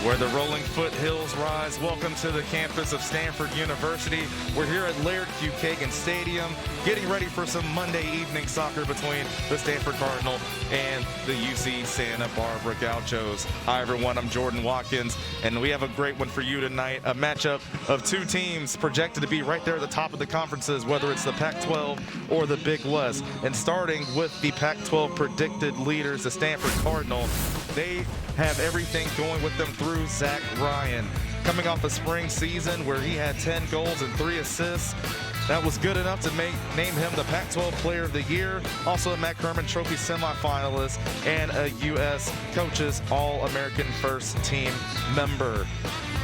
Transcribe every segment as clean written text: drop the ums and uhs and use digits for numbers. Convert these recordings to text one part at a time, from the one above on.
where the rolling foothills rise. Welcome to the campus of Stanford University. We're here at Laird Q. Kagan Stadium, getting ready for some Monday evening soccer between the Stanford Cardinal and the UC Santa Barbara Gauchos. Hi everyone, I'm Jordan Watkins, and we have a great one for you tonight. A matchup of two teams projected to be right there at the top of the conferences, whether it's the Pac-12 or the Big West. And starting with the Pac-12 predicted leaders, the Stanford Cardinal, they have everything going with them through Zach Ryan. Coming off a spring season where he had 10 goals and 3 assists, that was good enough to name him the Pac-12 Player of the Year, also a Matt Kerman Trophy semifinalist, and a U.S. Coaches All-American First Team member.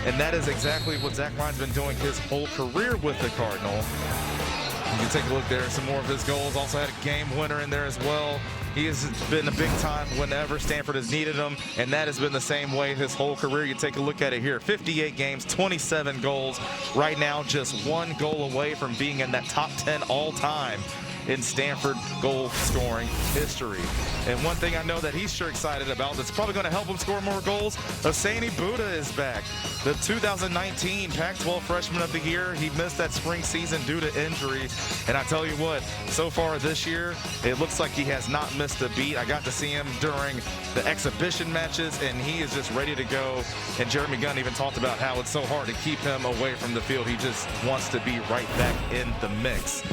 And that is exactly what Zach Ryan's been doing his whole career with the Cardinal. You can take a look there, some more of his goals. Also had a game winner in there as well. He has been a big time whenever Stanford has needed him, and that has been the same way his whole career. You take a look at it here, 58 games, 27 goals. Right now, just 1 goal away from being in that top 10 all-time in Stanford goal scoring history. And one thing I know that he's sure excited about that's probably going to help him score more goals, Hosseini Buddha is back. The 2019 Pac-12 Freshman of the Year. He missed that spring season due to injury. And I tell you what, so far this year, it looks like he has not missed a beat. I got to see him during the exhibition matches, and he is just ready to go. And Jeremy Gunn even talked about how it's so hard to keep him away from the field. He just wants to be right back in the mix.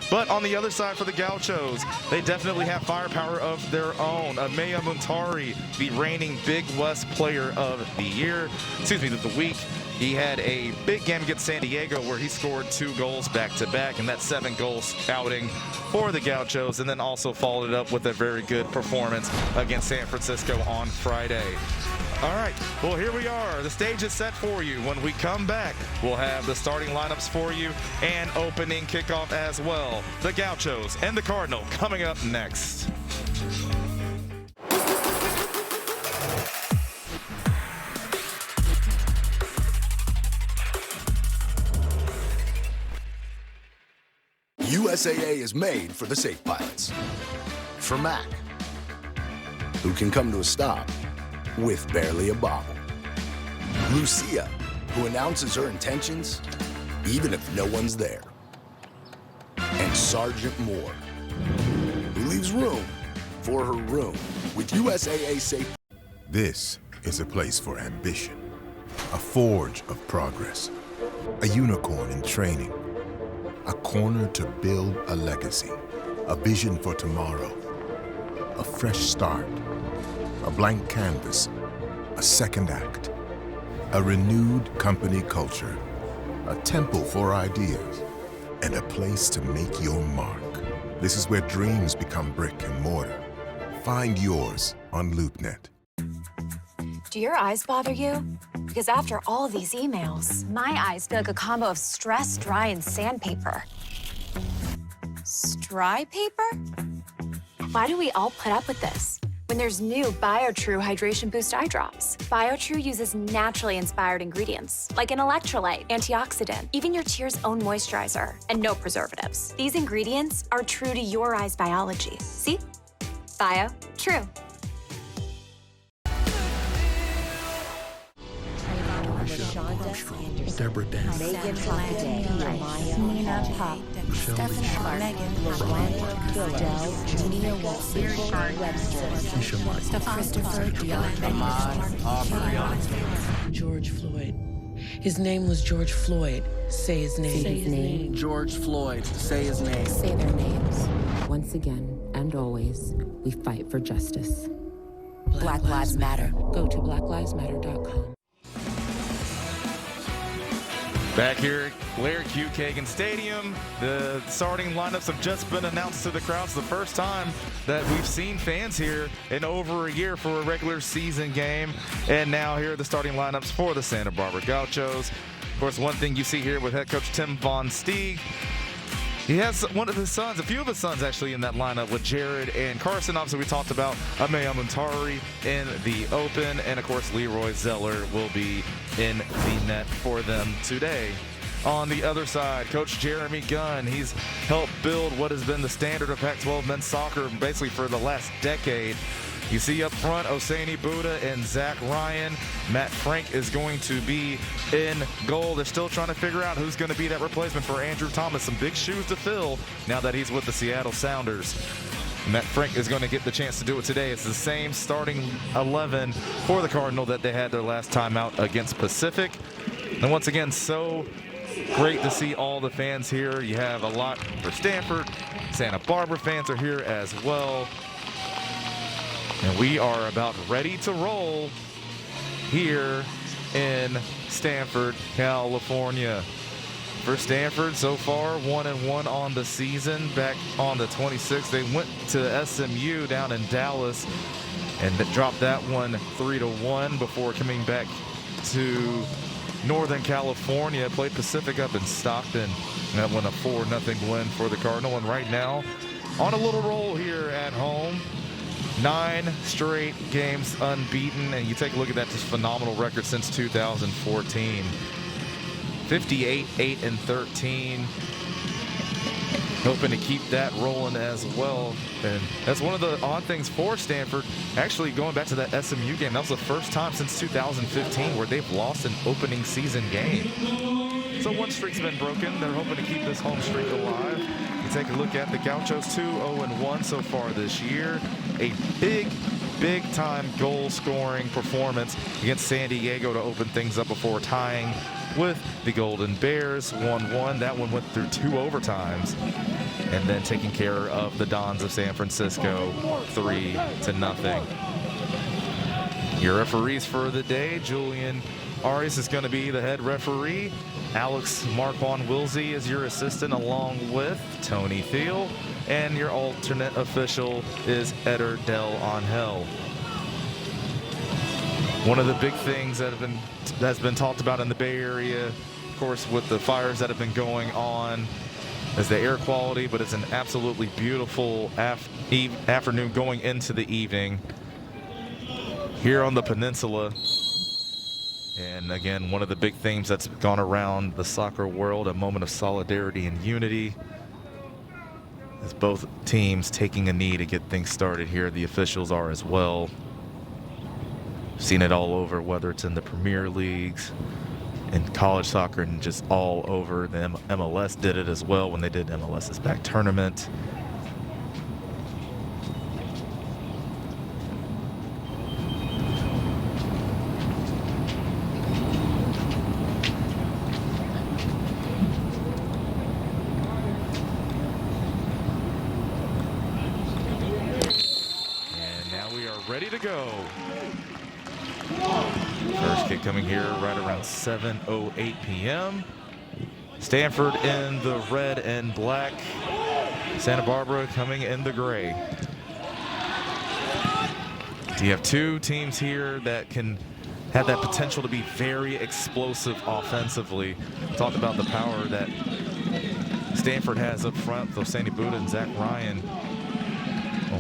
But on the other side for the Gauchos, they definitely have firepower of their own. Ameya Muntari, the reigning Big West Player of the Year, the week. He had a big game against San Diego where he scored 2 goals back-to-back, and that's 7 goals outing for the Gauchos, and then also followed it up with a very good performance against San Francisco on Friday. All right, well, here we are. The stage is set for you. When we come back, we'll have the starting lineups for you and opening kickoff as well. The Gauchos and the Cardinal coming up next. USAA is made for the safe pilots. For Mac, who can come to a stop with barely a bobble. Lucia, who announces her intentions even if no one's there. And Sergeant Moore, who leaves room for her room with USAA Safe. This is a place for ambition, a forge of progress, a unicorn in training, a corner to build a legacy, a vision for tomorrow, a fresh start, a blank canvas, a second act, a renewed company culture, a temple for ideas, and a place to make your mark. This is where dreams become brick and mortar. Find yours on LoopNet. Do your eyes bother you? Because after all these emails, my eyes feel like a combo of stress, dry, and sandpaper. Stry paper? Why do we all put up with this? When there's new BioTrue Hydration Boost Eye Drops. BioTrue uses naturally inspired ingredients, like an electrolyte, antioxidant, even your tear's own moisturizer, and no preservatives. These ingredients are true to your eye's biology. See? BioTrue. Deborah Dan, Megan Holiday, Nina Pop, Stephanie Clark, Nia Webster, Christopher George Floyd. His name was George Floyd. Say his name. Say his name. George Floyd. Say his name. Say their names. Once again and always, we fight for justice. Black Lives Matter. Go to blacklivesmatter.com. Back here at Laird Q. Kagan Stadium, the starting lineups have just been announced to the crowds. The first time that we've seen fans here in over a year for a regular season game. And now here are the starting lineups for the Santa Barbara Gauchos. Of course, one thing you see here with head coach Tim Von Steeg, he has one of his sons, a few of his sons actually in that lineup with Jared and Carson. Obviously, we talked about Ameya Muntari in the open, and of course, Leroy Zeller will be in the net for them today. On the other side, Coach Jeremy Gunn, he's helped build what has been the standard of Pac-12 men's soccer basically for the last decade. You see up front, Osani Buddha and Zach Ryan. Matt Frank is going to be in goal. They're still trying to figure out who's going to be that replacement for Andrew Thomas. Some big shoes to fill now that he's with the Seattle Sounders. Matt Frank is going to get the chance to do it today. It's the same starting 11 for the Cardinal that they had their last time out against Pacific. And once again, so great to see all the fans here. You have a lot for Stanford. Santa Barbara fans are here as well. And we are about ready to roll here in Stanford, California. For Stanford, so far, 1-1 on the season. Back on the 26th, they went to SMU down in Dallas and dropped that one 3-1 before coming back to Northern California. Played Pacific up in Stockton, and that won a 4-0 win for the Cardinal. And right now, on a little roll here at home. 9 straight games unbeaten, and you take a look at that, just phenomenal record since 2014. 58, 8-13. Hoping to keep that rolling as well. And that's one of the odd things for Stanford. Actually, going back to that SMU game, that was the first time since 2015 where they've lost an opening season game. So one streak's been broken. They're hoping to keep this home streak alive. You take a look at the Gauchos, 2-0-1 so far this year. A big time goal scoring performance against San Diego to open things up before tying with the Golden Bears, 1-1. That one went through 2 overtimes, and then taking care of the Dons of San Francisco, 3-0. Your referees for the day, Julian Arias is going to be the head referee. Alex Marquand Wilsey is your assistant, along with Tony Thiel, and your alternate official is Eder Del Angel. One of the big things that's been talked about in the Bay Area, of course, with the fires that have been going on, is the air quality, but it's an absolutely beautiful afternoon going into the evening here on the peninsula. And again, one of the big themes that's gone around the soccer world, a moment of solidarity and unity, as both teams taking a knee to get things started here. The officials are as well. Seen it all over, whether it's in the Premier Leagues, in college soccer, and just all over. The MLS did it as well when they did MLS's back tournament. And now we are ready to go. First kick coming here right around 7:08 p.m. Stanford in the red and black. Santa Barbara coming in the gray. You have two teams here that can have that potential to be very explosive offensively. Talked about the power that Stanford has up front, though, Osani Buddha and Zach Ryan.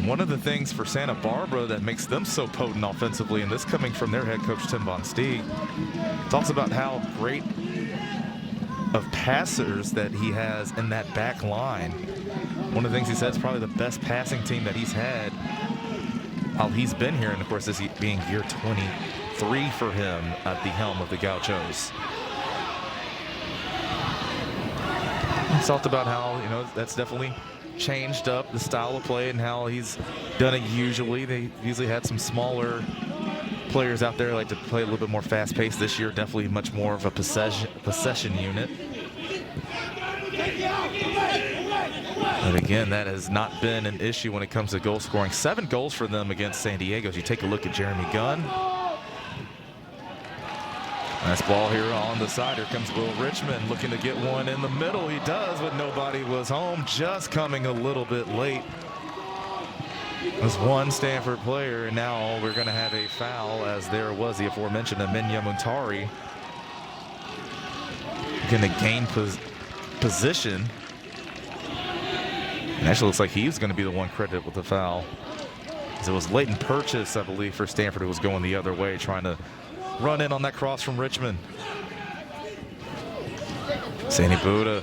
One of the things for Santa Barbara that makes them so potent offensively, and this coming from their head coach, Tim Von Steeg, talks about how great of passers that he has in that back line. One of the things he said is probably the best passing team that he's had while he's been here, and of course this being year 23 for him at the helm of the Gauchos. He talked about how, you know, that's definitely changed up the style of play and how he's done it usually. They usually had some smaller players out there like to play a little bit more fast-paced. This year, definitely much more of a possession unit. But again, that has not been an issue when it comes to goal scoring. 7 goals for them against San Diego. As you take a look at Jeremy Gunn. Nice ball here on the side. Here comes Will Richmond looking to get one in the middle. He does, but nobody was home. Just coming a little bit late. It was one Stanford player, and now we're going to have a foul, as there was the aforementioned Amenya Muntari. Going to gain position. And actually looks like he's going to be the one credited with the foul. As it was Leighton Purchase, I believe, for Stanford, who was going the other way, trying to run in on that cross from Richmond. Osani Buddha,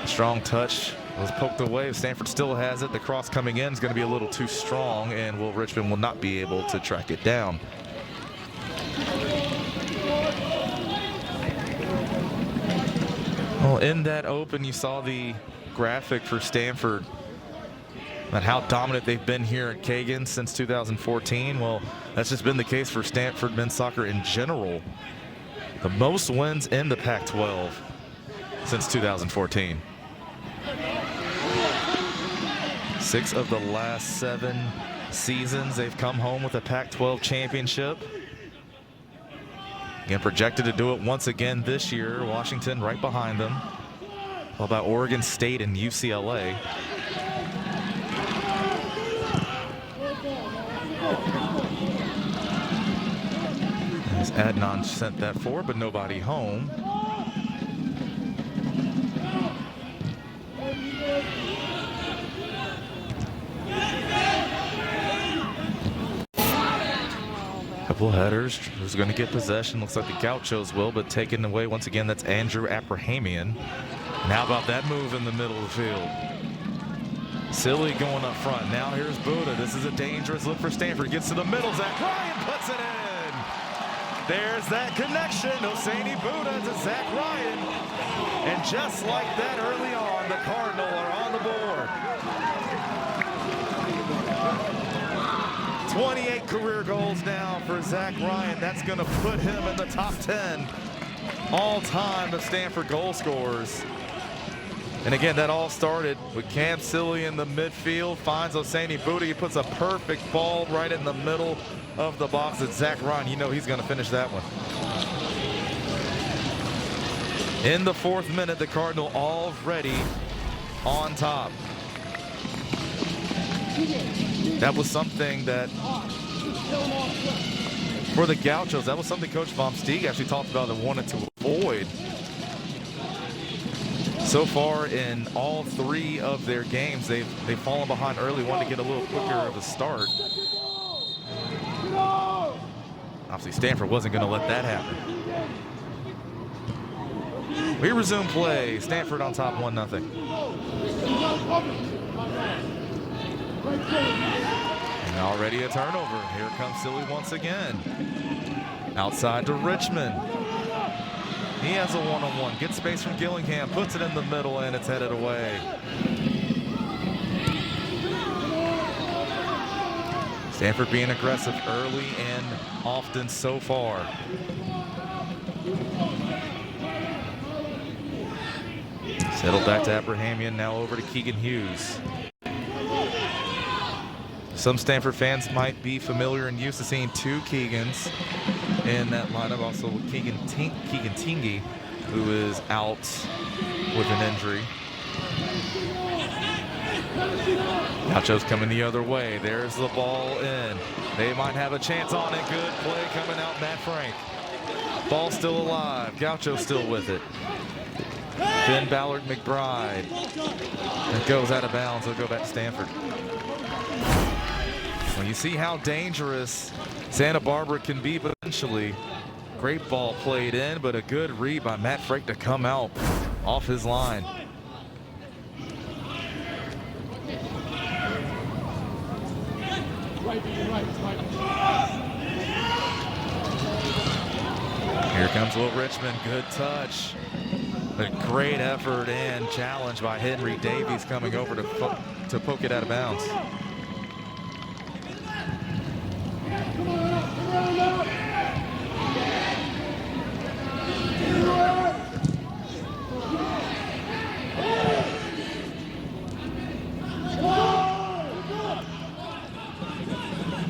strong touch Was poked away. Stanford still has it. The cross coming in is going to be a little too strong, and Richmond will not be able to track it down. Well, in that open, you saw the graphic for Stanford and how dominant they've been here at Kagan since 2014. Well, that's just been the case for Stanford men's soccer in general. The most wins in the Pac-12 since 2014. 6 of the last 7 seasons they've come home with a Pac-12 championship. Again, projected to do it once again this year. Washington right behind them. How about Oregon State and UCLA? As Adnan sent that forward, but nobody home. Couple headers. Who's going to get possession? Looks like the Gauchos will, but taken away once again. That's Andrew Abrahamian. And how about that move in the middle of the field? Silly going up front. Now here's Buddha. This is a dangerous look for Stanford. Gets to the middle. Zach Ryan puts it in. There's that connection. Hosseini Buddha to Zach Ryan. And just like that early on, the Cardinal are on the board. 28 career goals now for Zach Ryan. That's going to put him in the top 10 all-time of Stanford goal scorers. And again, that all started with Cam Silly in the midfield. Finds Hosseini Buddha. He puts a perfect ball right in the middle of the box at Zach Ryan. You know he's going to finish that one. In the 4th minute, the Cardinal already on top. That was something that, for the Gauchos, that was something Coach Vom Steeg actually talked about and wanted to avoid. So far in all 3 of their games, they've fallen behind early, wanted to get a little quicker of a start. Obviously, Stanford wasn't going to let that happen. We resume play. Stanford on top 1-0. And already a turnover. Here comes Silly once again. Outside to Richmond. He has a one-on-one. Gets space from Gillingham. Puts it in the middle, and it's headed away. Stanford being aggressive early and often so far. Settled back to Abrahamian. Now over to Keegan Hughes. Some Stanford fans might be familiar and used to seeing 2 Keegans in that lineup. Also Keegan Tingy, who is out with an injury. Gauchos coming the other way. There's the ball in. They might have a chance on it. Good play coming out, Matt Frank. Ball still alive. Gauchos still with it. Finn Ballard McBride. It goes out of bounds. It'll go back to Stanford. Well, you see how dangerous Santa Barbara can be potentially. Great ball played in, but a good read by Matt Frank to come out off his line. Here comes Will Richmond. Good touch. A great effort and challenge by Henry Davies coming over to poke it out of bounds.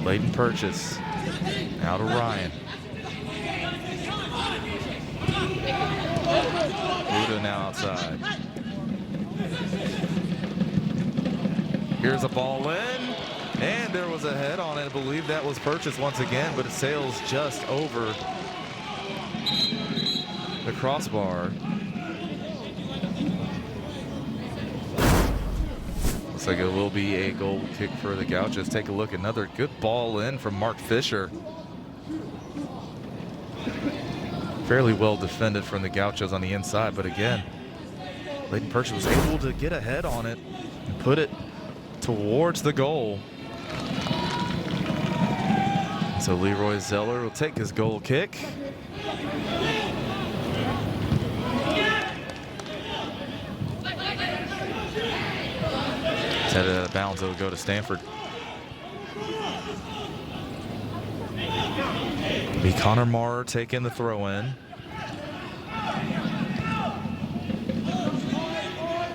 Bladen Purchase. Now to Ryan. Buddha now outside. Here's a ball in. And there was a head on it. I believe that was Purchase once again, but it sails just over the crossbar. Looks like it will be a goal kick for the Gauchos. Take a look. Another good ball in from Mark Fisher. Fairly well defended from the Gauchos on the inside, but again, Layton Purchase was able to get ahead on it and put it towards the goal. So Leroy Zeller will take his goal kick. It's headed out of bounds. It'll go to Stanford. Be Connor Marr taking the throw in.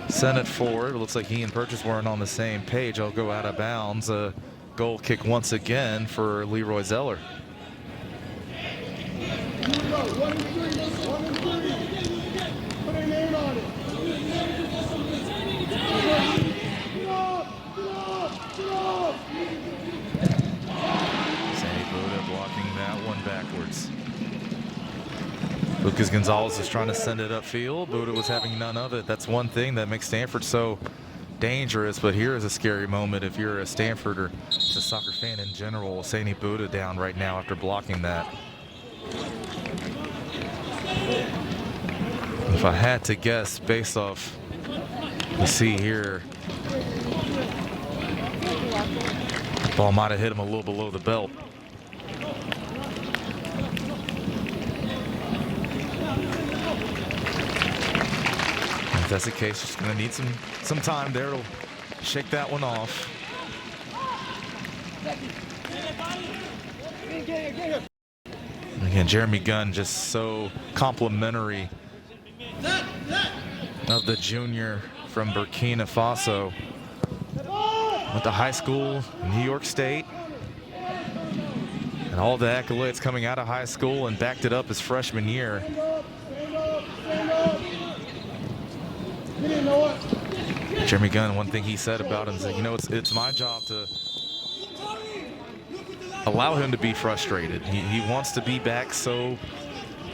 Sent it forward. It looks like he and Purchase weren't on the same page. I'll go out of bounds. A goal kick once again for Leroy Zeller. Backwards. Lucas Gonzalez is trying to send it upfield. Buddha was having none of it. That's one thing that makes Stanford so dangerous, but here is a scary moment if you're a Stanford or just a soccer fan in general. Sandy Buddha down right now after blocking that. If I had to guess based off you see here, the ball might have hit him a little below the belt. If that's the case, just going to need some time there to shake that one off. Again, Jeremy Gunn just so complimentary of the junior from Burkina Faso. Went to high school in New York State. And all the accolades coming out of high school and backed it up his freshman year. Jeremy Gunn, one thing he said about him is that, you know, it's my job to allow him to be frustrated. He wants to be back so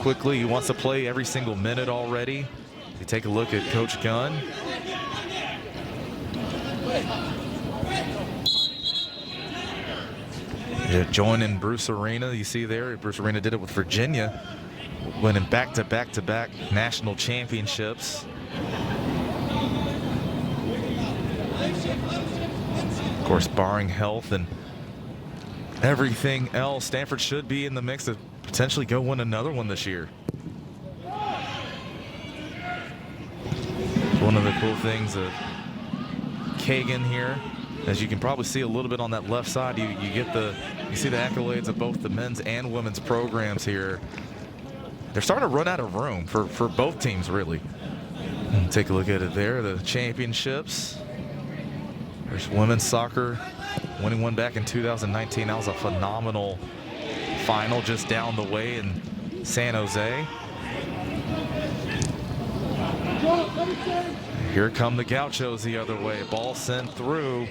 quickly. He wants to play every single minute already. You take a look at Coach Gunn. Yeah, joining Bruce Arena, you see there, Bruce Arena did it with Virginia, winning back-to-back national championships. Of course, barring health and everything else, Stanford should be in the mix to potentially go win another one this year. One of the cool things of Kagan here, as you can probably see a little bit on that left side, you see the accolades of both the men's and women's programs here. They're starting to run out of room for both teams, really. Take a look at it there, the championships. There's women's soccer, winning one back in 2019. That was a phenomenal final just down the way in San Jose. Here come the Gauchos the other way. Ball sent through.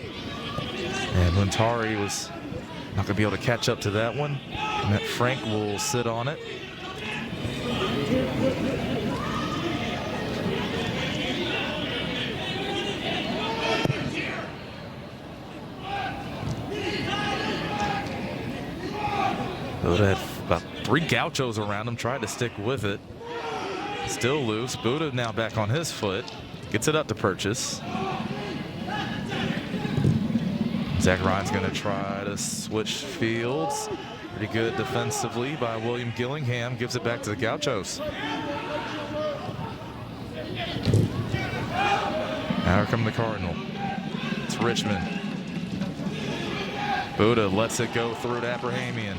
And Muntari was not going to be able to catch up to that one. And that Frank will sit on it. Buddha had about 3 Gauchos around him, tried to stick with it. Still loose. Buddha now back on his foot. Gets it up to Purchase. Zach Ryan's going to try to switch fields. Pretty good defensively by William Gillingham. Gives it back to the Gauchos. Now here come the Cardinal. It's Richmond. Buddha lets it go through to Abrahamian.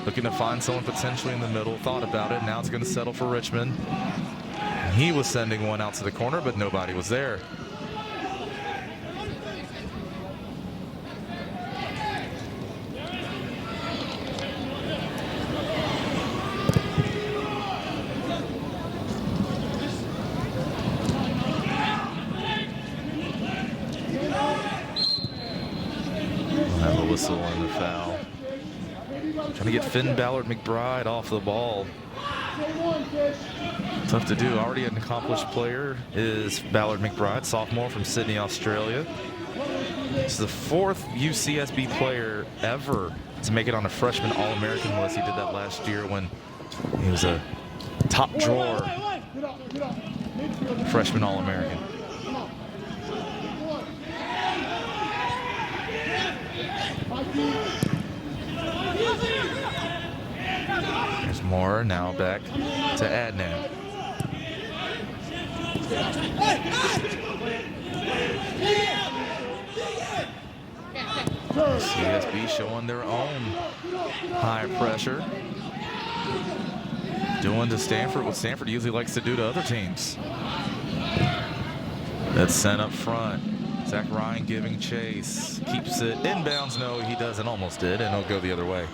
Looking to find someone potentially in the middle. Thought about it. Now it's going to settle for Richmond. He was sending one out to the corner, but nobody was there. We'll have a whistle on the foul. Trying to get Finn Ballard McBride off the ball. Tough to do. Already an accomplished player is Ballard McBride, sophomore from Sydney, Australia. This is the 4th UCSB player ever to make it on a freshman All-American list. He did that last year when he was a top drawer freshman All-American. There's Moore, now back to Adnan. UCSB showing their own high pressure. Doing to Stanford what Stanford usually likes to do to other teams. That's sent up front. Zach Ryan giving chase. Keeps it inbounds. No, he doesn't. Almost did, and it'll go the other way.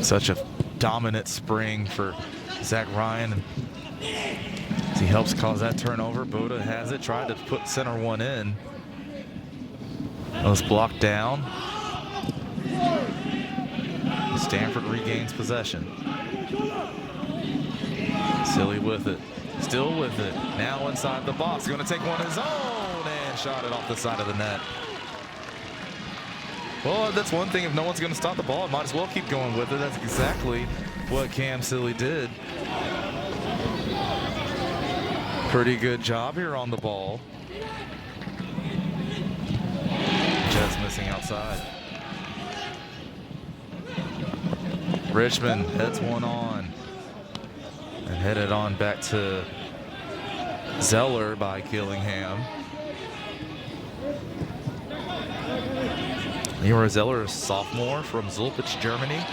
Such a dominant spring for Zach Ryan. He helps cause that turnover. Buddha has it, tried to put center one in. That was blocked down. Stanford regains possession. Silly with it, still with it. Now inside the box, going to take one of his own and shot it off the side of the net. Well, that's one thing. If no one's going to stop the ball, might as well keep going with it. That's exactly what Cam Silly did. Pretty good job here on the ball. Just missing outside. Richmond heads one on and headed on back to Zeller by Gillingham. Leroy Zeller, a sophomore from Zülpich, Germany.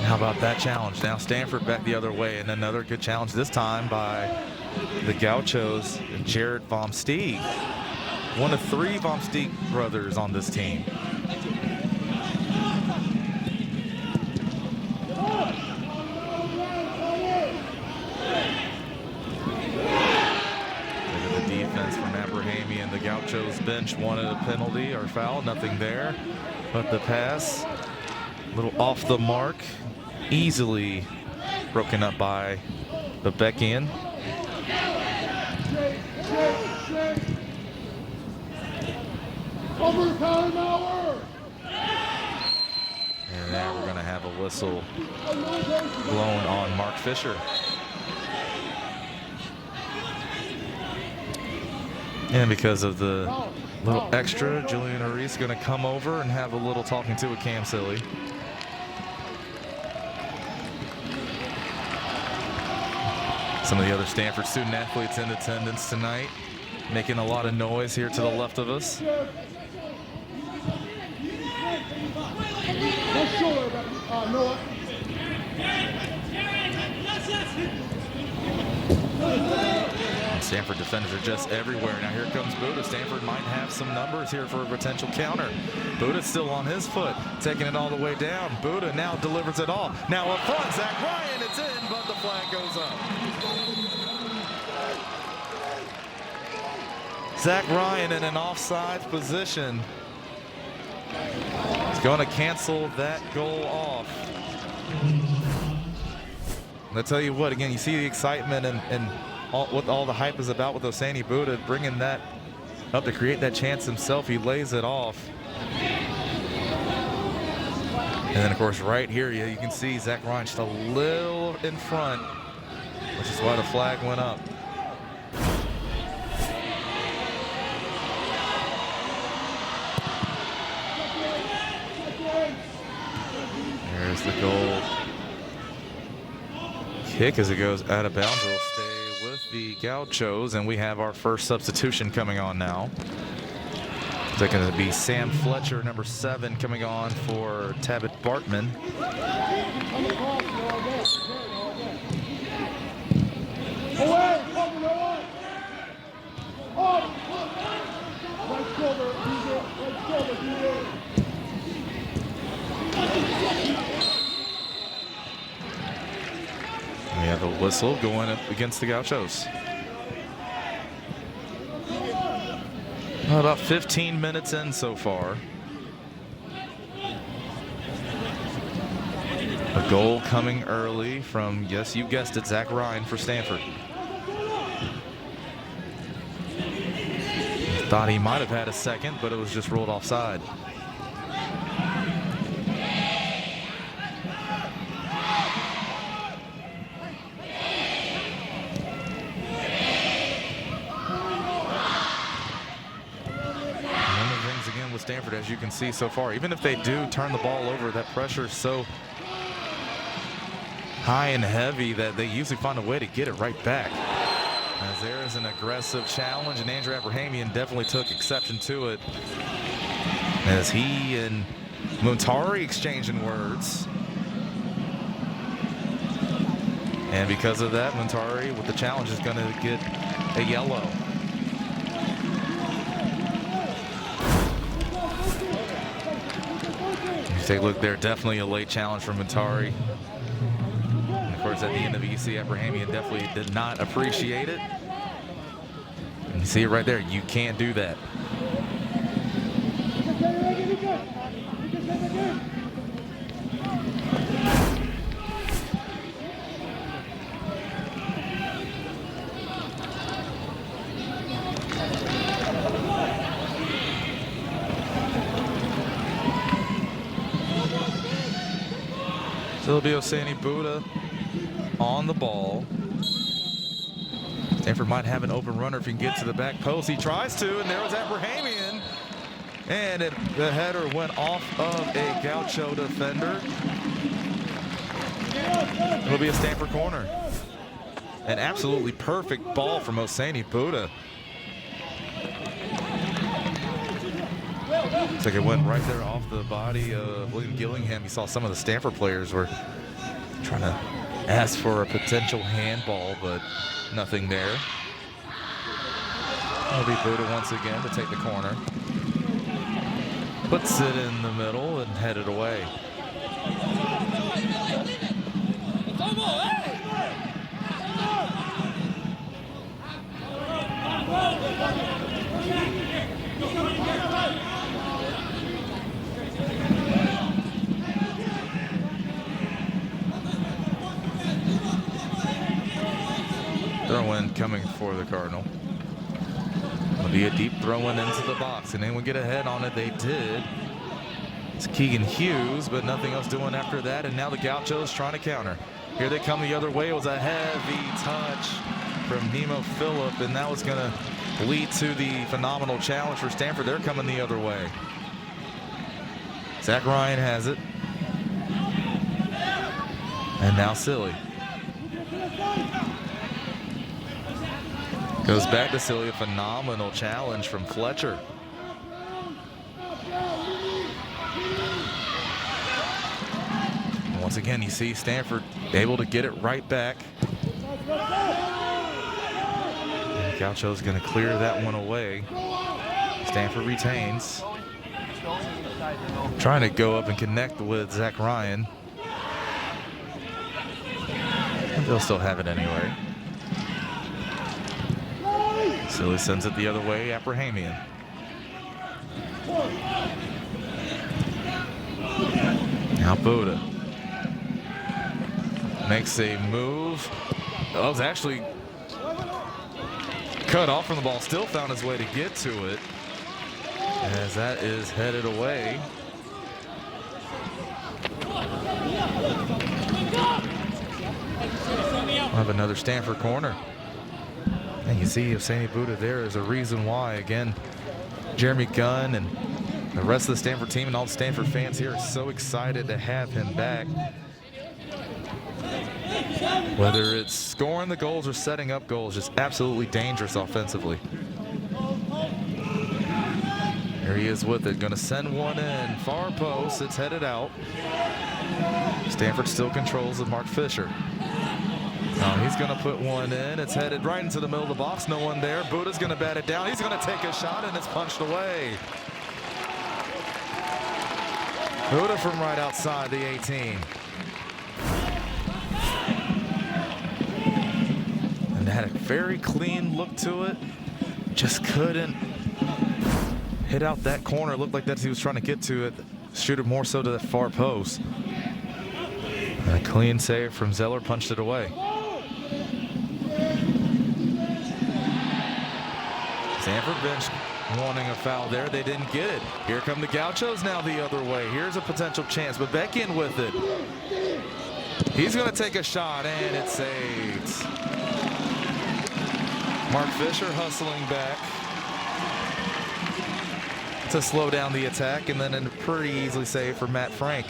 How about that challenge? Now Stanford back the other way, and another good challenge this time by the Gauchos, Jared Vom Steeg. One of 3 Vom Steeg brothers on this team. The Gauchos bench wanted a penalty or foul, nothing there. But the pass, a little off the mark, easily broken up by Bebekian. And now we're going to have a whistle blown on Mark Fisher. And because of the little extra, Julian Ariz going to come over and have a little talking to with Cam Silly. Some of the other Stanford student athletes in attendance tonight, making a lot of noise here to the left of us. Stanford defenders are just everywhere. Now here comes Buddha. Stanford might have some numbers here for a potential counter. Buddha's still on his foot, taking it all the way down. Buddha now delivers it all. Now up front, Zach Ryan, it's in, but the flag goes up. Zach Ryan in an offside position. He's going to cancel that goal off. I'll tell you what, again, you see the excitement and what all the hype is about with Osani Buddha bringing that up to create that chance himself. He lays it off. And then, of course, right here, you can see Zach Ryan just a little in front, which is why the flag went up. There's the goal. Kick as it goes out of bounds. It'll stay with the Gauchos, and we have our first substitution coming on now. It's going to be Sam Fletcher, number 7, coming on for Tabit Bartman. We have a whistle going up against the Gauchos. About 15 minutes in so far. A goal coming early from, yes, you guessed it, Zach Ryan for Stanford. Thought he might have had a second, but it was just ruled offside. Again with Stanford, as you can see so far, even if they do turn the ball over, that pressure is so high and heavy that they usually find a way to get it right back. As there is an aggressive challenge, and Andrew Abrahamian definitely took exception to it, as he and Muntari exchanging words. And because of that, Muntari with the challenge is going to get a yellow. Take a look there, definitely a late challenge from Muntari. And of course, at the end of it, you see Abrahamian definitely did not appreciate it. And you see it right there, you can't do that. Silvio Buddha on the ball. Stanford might have an open runner if he can get to the back post. He tries to, and there was Abrahamian. And the header went off of a Gaucho defender. It'll be a Stanford corner. An absolutely perfect ball from Buddha. Looks like it went right there off the body of William Gillingham. You saw some of the Stanford players were trying to ask for a potential handball, but nothing there. It'll be Buddha once again to take the corner. Puts it in the middle and headed away. Throw-in coming for the Cardinal. It'll be a deep throw-in into the box, and anyone get a head on it? They did. It's Keegan Hughes, but nothing else doing after that, and now the Gauchos trying to counter. Here they come the other way. It was a heavy touch from Nemo Phillip, and that was going to lead to the phenomenal challenge for Stanford. They're coming the other way. Zach Ryan has it. And now Silly. Goes back to Silly, a phenomenal challenge from Fletcher. And once again, you see Stanford able to get it right back. And Gaucho's going to clear that one away. Stanford retains. Trying to go up and connect with Zach Ryan. They'll still have it anyway. Silly sends it the other way, Abrahamian. Now Buddha makes a move. Oh, it was actually cut off from the ball. Still found his way to get to it, as that is headed away. We'll have another Stanford corner. And you see Hosseini Buddha there is a reason why. Again, Jeremy Gunn and the rest of the Stanford team and all the Stanford fans here are so excited to have him back. Whether it's scoring the goals or setting up goals, just absolutely dangerous offensively. Here he is with it, going to send one in. Far post, it's headed out. Stanford still controls with Mark Fisher. Now he's going to put one in. It's headed right into the middle of the box. No one there. Buddha's going to bat it down. He's going to take a shot, and it's punched away. Buddha from right outside the 18. And had a very clean look to it. Just couldn't hit out that corner. It looked like that's he was trying to get to it. Shoot it more so to the far post. And a clean save from Zeller, punched it away. Stanford bench wanting a foul there. They didn't get it. Here come the Gauchos now the other way. Here's a potential chance, but back in with it. He's going to take a shot, and it's saved. Mark Fisher hustling back to slow down the attack, and then a pretty easily saved for Matt Frank.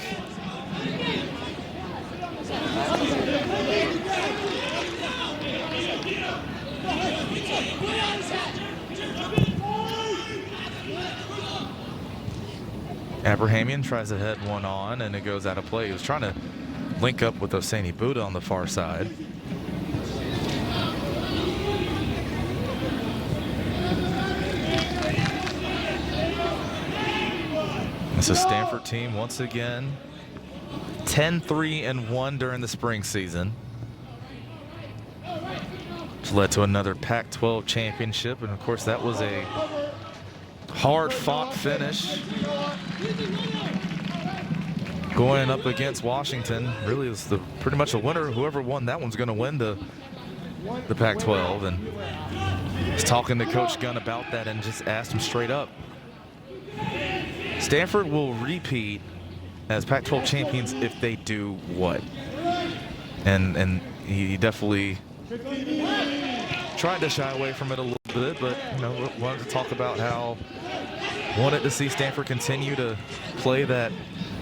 Abrahamian tries to head one on, and it goes out of play. He was trying to link up with Oseni Buddha on the far side. It's a Stanford team once again 10-3-1 during the spring season, which led to another Pac-12 championship, and of course that was a hard-fought finish going up against Washington. Really is pretty much a winner. Whoever won that one's going to win the Pac-12. And I was talking to Coach Gunn about that and just asked him straight up, Stanford will repeat as Pac-12 champions if they do what? And he definitely tried to shy away from it a little bit, but wanted to talk about how wanted to see Stanford continue to play that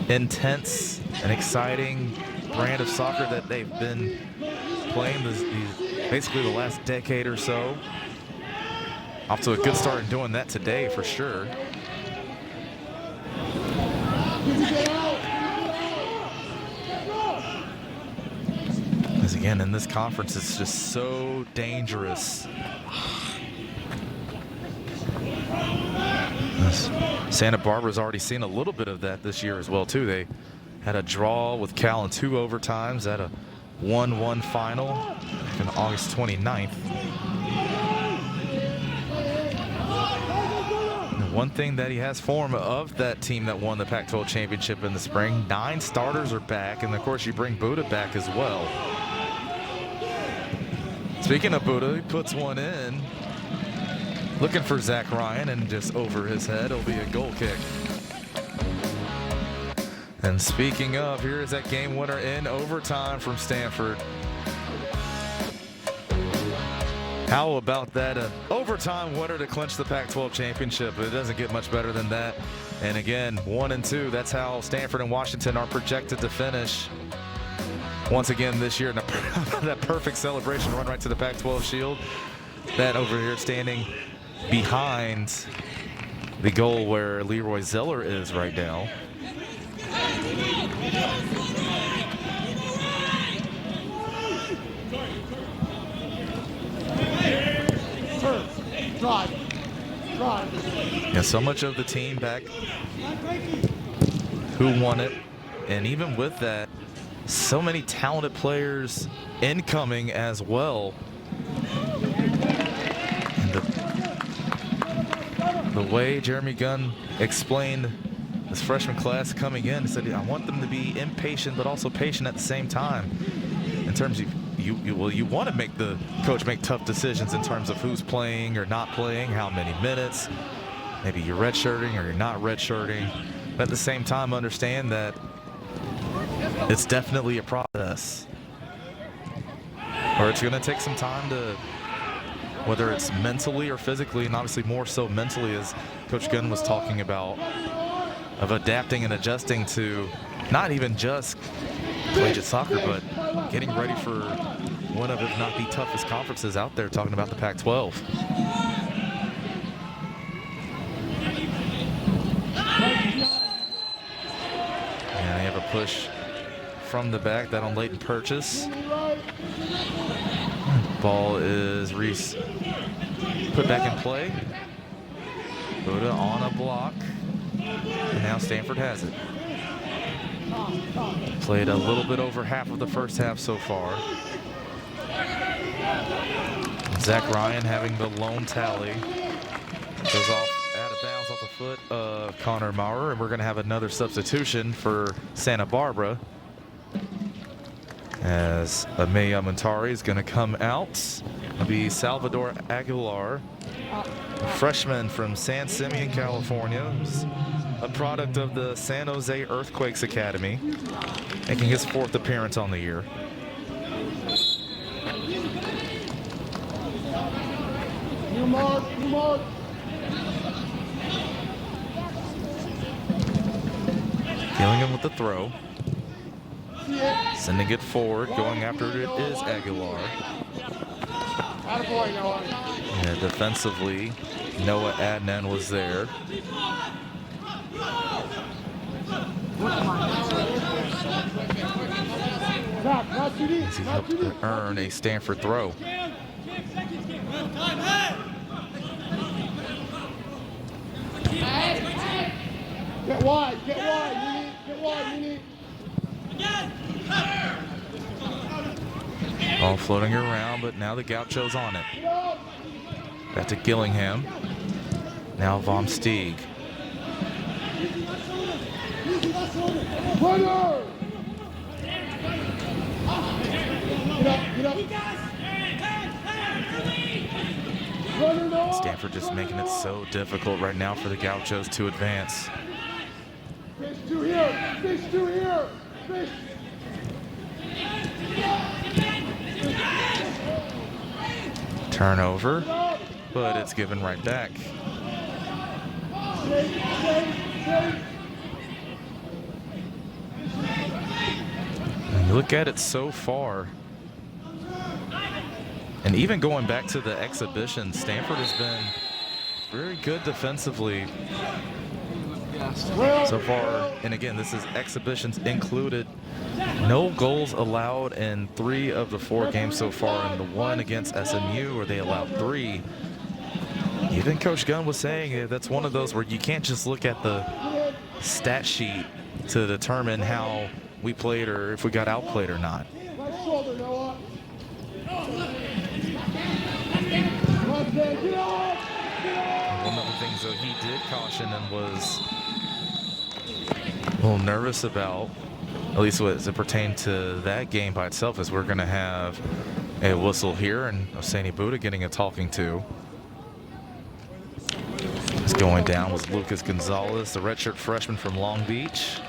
intense and exciting brand of soccer that they've been playing basically the last decade or so. Off to a good start in doing that today for sure. As again, in this conference, it's just so dangerous. Santa Barbara's already seen a little bit of that this year as well, too. They had a draw with Cal in 2 overtimes at a 1-1 final on August 29th. One thing that he has for him of that team that won the Pac-12 championship in the spring, 9 starters are back, and of course you bring Buddha back as well. Speaking of Buddha, he puts one in, looking for Zach Ryan, and just over his head, it'll be a goal kick. And speaking of, here is that game winner in overtime from Stanford. How about that? An overtime winner to clinch the Pac-12 championship. It doesn't get much better than that. And again, 1-2. That's how Stanford and Washington are projected to finish once again this year. That perfect celebration run right to the Pac-12 shield. That over here standing behind the goal where Leroy Zeller is right now. Yeah, so much of the team back who won it, and even with that, so many talented players incoming as well. And the way Jeremy Gunn explained this freshman class coming in, he said, I want them to be impatient but also patient at the same time. In terms of you want to make the coach make tough decisions in terms of who's playing or not playing, how many minutes. Maybe you're redshirting or you're not redshirting. But at the same time, understand that it's definitely a process. Or it's going to take some time to, whether it's mentally or physically, and obviously more so mentally, as Coach Gunn was talking about, of adapting and adjusting to not even just collegiate soccer, but getting ready for one of, if not the toughest conferences out there, talking about the Pac-12. And they have a push from the back, that on Leighton Purchase. Ball is Reese put back in play. Buddha on a block. And now Stanford has it. Played a little bit over half of the first half so far. Zach Ryan having the lone tally. Goes off out of bounds off the foot of Connor Maurer, and we're going to have another substitution for Santa Barbara, as Ameya Muntari is going to come out. It'll be Salvador Aguilar, a freshman from San Simeon, California. He's a product of the San Jose Earthquakes Academy, making his 4th appearance on the year. Gillingham with the throw. Sending it forward, going after it is Aguilar. Yeah, defensively, Noah Adnan was there. As he helped earn a Stanford throw. Get wide, get wide, you need. Ball floating around, but now the Gauchos on it. Back to Gillingham. Now Von Steeg. Stanford just making it so difficult right now for the Gauchos to advance. Fish two here, fish two here, fish. Turnover, but it's given right back. And you look at it so far, and even going back to the exhibition, Stanford has been very good defensively so far. And again, this is exhibitions included. No goals allowed in 3 of the 4 games so far, and the one against SMU where they allowed 3. Even Coach Gunn was saying that's one of those where you can't just look at the stat sheet to determine how we played or if we got outplayed or not. One of the things though he did caution and was a little nervous about, at least as it pertained to that game by itself, is we're going to have a whistle here and Osani Buddha getting a talking to. It's going down was Lucas Gonzalez, the redshirt freshman from Long Beach.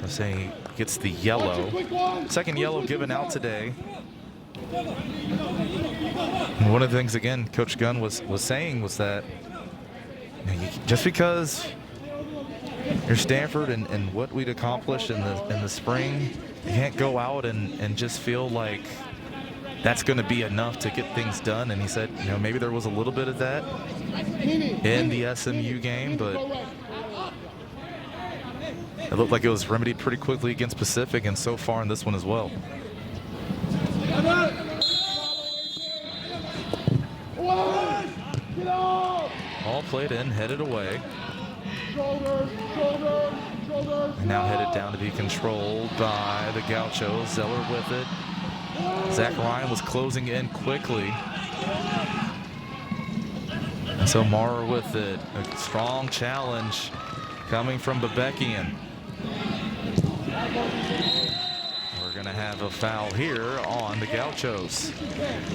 Osani gets the yellow. 2nd yellow given out today. And one of the things, again, Coach Gunn was saying was that just because you're Stanford and what we'd accomplished in the spring, you can't go out and just feel like that's going to be enough to get things done. And he said, maybe there was a little bit of that in the SMU game, but it looked like it was remedied pretty quickly against Pacific, and so far in this one as well. All played in, headed away. And now headed down to be controlled by the Gauchos. Zeller with it. Zach Ryan was closing in quickly. And so Mara with it. A strong challenge coming from Bebekian. We're going to have a foul here on the Gauchos.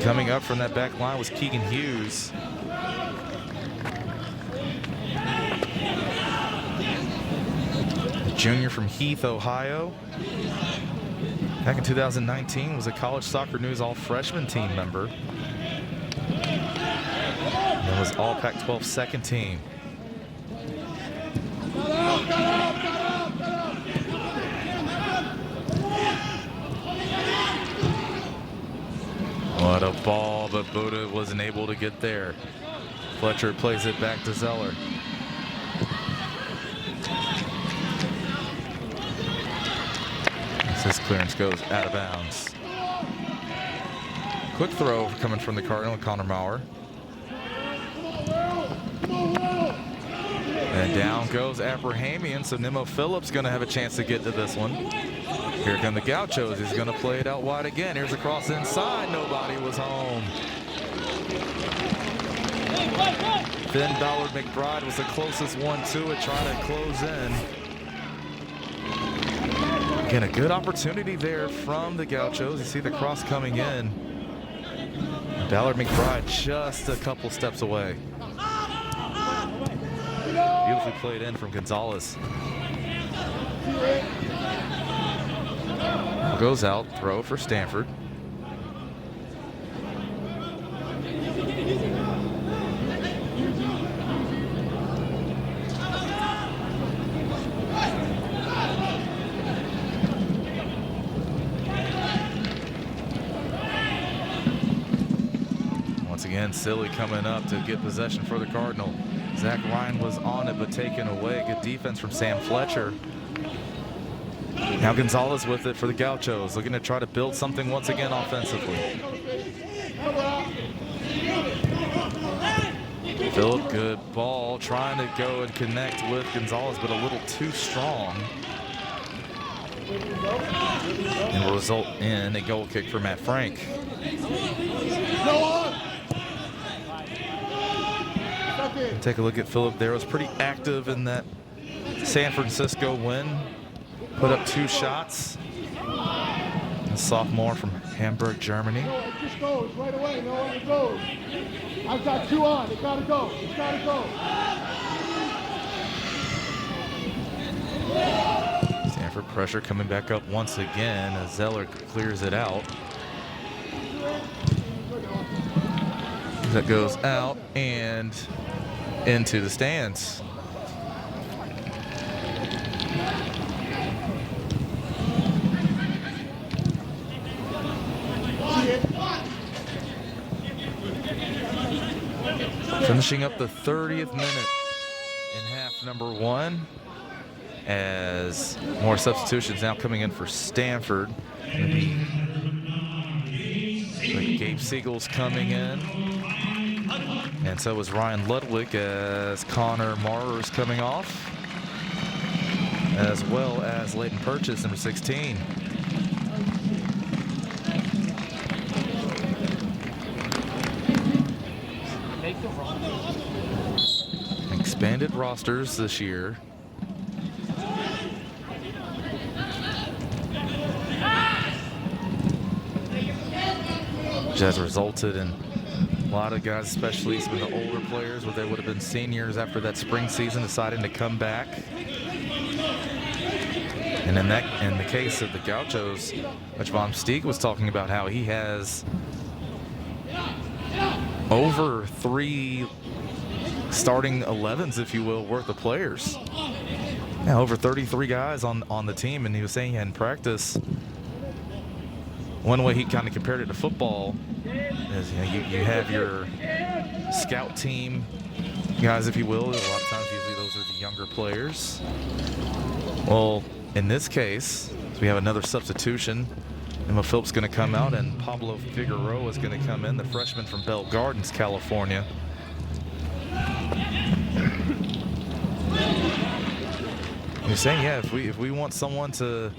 Coming up from that back line was Keegan Hughes. Junior from Heath, Ohio. Back in 2019 was a College Soccer News All-Freshman team member. And was All Pac-12 second team. What a ball, but Buddha wasn't able to get there. Fletcher plays it back to Zeller. This clearance goes out of bounds. Quick throw coming from the Cardinal, Connor Maurer. And down goes Abrahamian, so Nemo Phillips going to have a chance to get to this one. Here come the Gauchos. He's going to play it out wide again. Here's a cross inside. Nobody was home. Then Ballard McBride was the closest one to it, trying to close in. Again, a good opportunity there from the Gauchos. You see the cross coming in. Ballard McBride just a couple steps away. Beautifully played in from Gonzalez. Goes out, throw for Stanford. Once again, Silly coming up to get possession for the Cardinal. Zach Ryan was on it, but taken away. Good defense from Sam Fletcher. Now Gonzalez with it for the Gauchos, looking to try to build something once again offensively. Phillip, good ball, trying to go and connect with Gonzalez, but a little too strong. And will result in a goal kick for Matt Frank. Take a look at Phillip there. Was pretty active in that San Francisco win. Put up 2 shots. A sophomore from Hamburg, Germany. No, it just goes right away. No, it goes. I've got 2 on. It gotta go. It's gotta go. Stanford pressure coming back up once again as Zeller clears it out. That goes out and into the stands. Finishing up the 30th minute in half number 1 as more substitutions now coming in for Stanford. Gabe Siegel's coming in, and so is Ryan Ludwig as Connor Marrer's coming off, as well as Leighton Purchase, number 16. Expanded rosters this year. Which has resulted in a lot of guys, especially some of the older players, where they would have been seniors after that spring season, deciding to come back. And in the case of the Gauchos, which Von Steeg was talking about how he has over 3 starting 11s, if you will, worth of players. Yeah, over 33 guys on the team, and he was saying in practice, one way he kind of compared it to football is, you have your scout team guys, if you will. A lot of times, usually those are the younger players. Well, in this case, we have another substitution. Emma Phillips going to come out, and Pablo Figueroa is going to come in, the freshman from Bell Gardens, California. You're saying, yeah, if we want someone to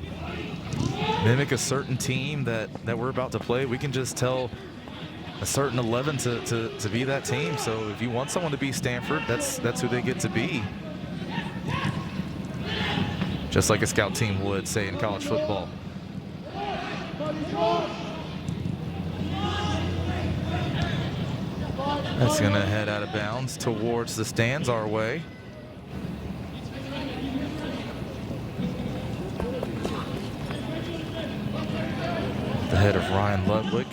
mimic a certain team that we're about to play, we can just tell a certain 11 to be that team. So if you want someone to be Stanford, that's who they get to be. Just like a scout team would, say, in college football. That's going to head out of bounds towards the stands our way. The head of Ryan Ludwig,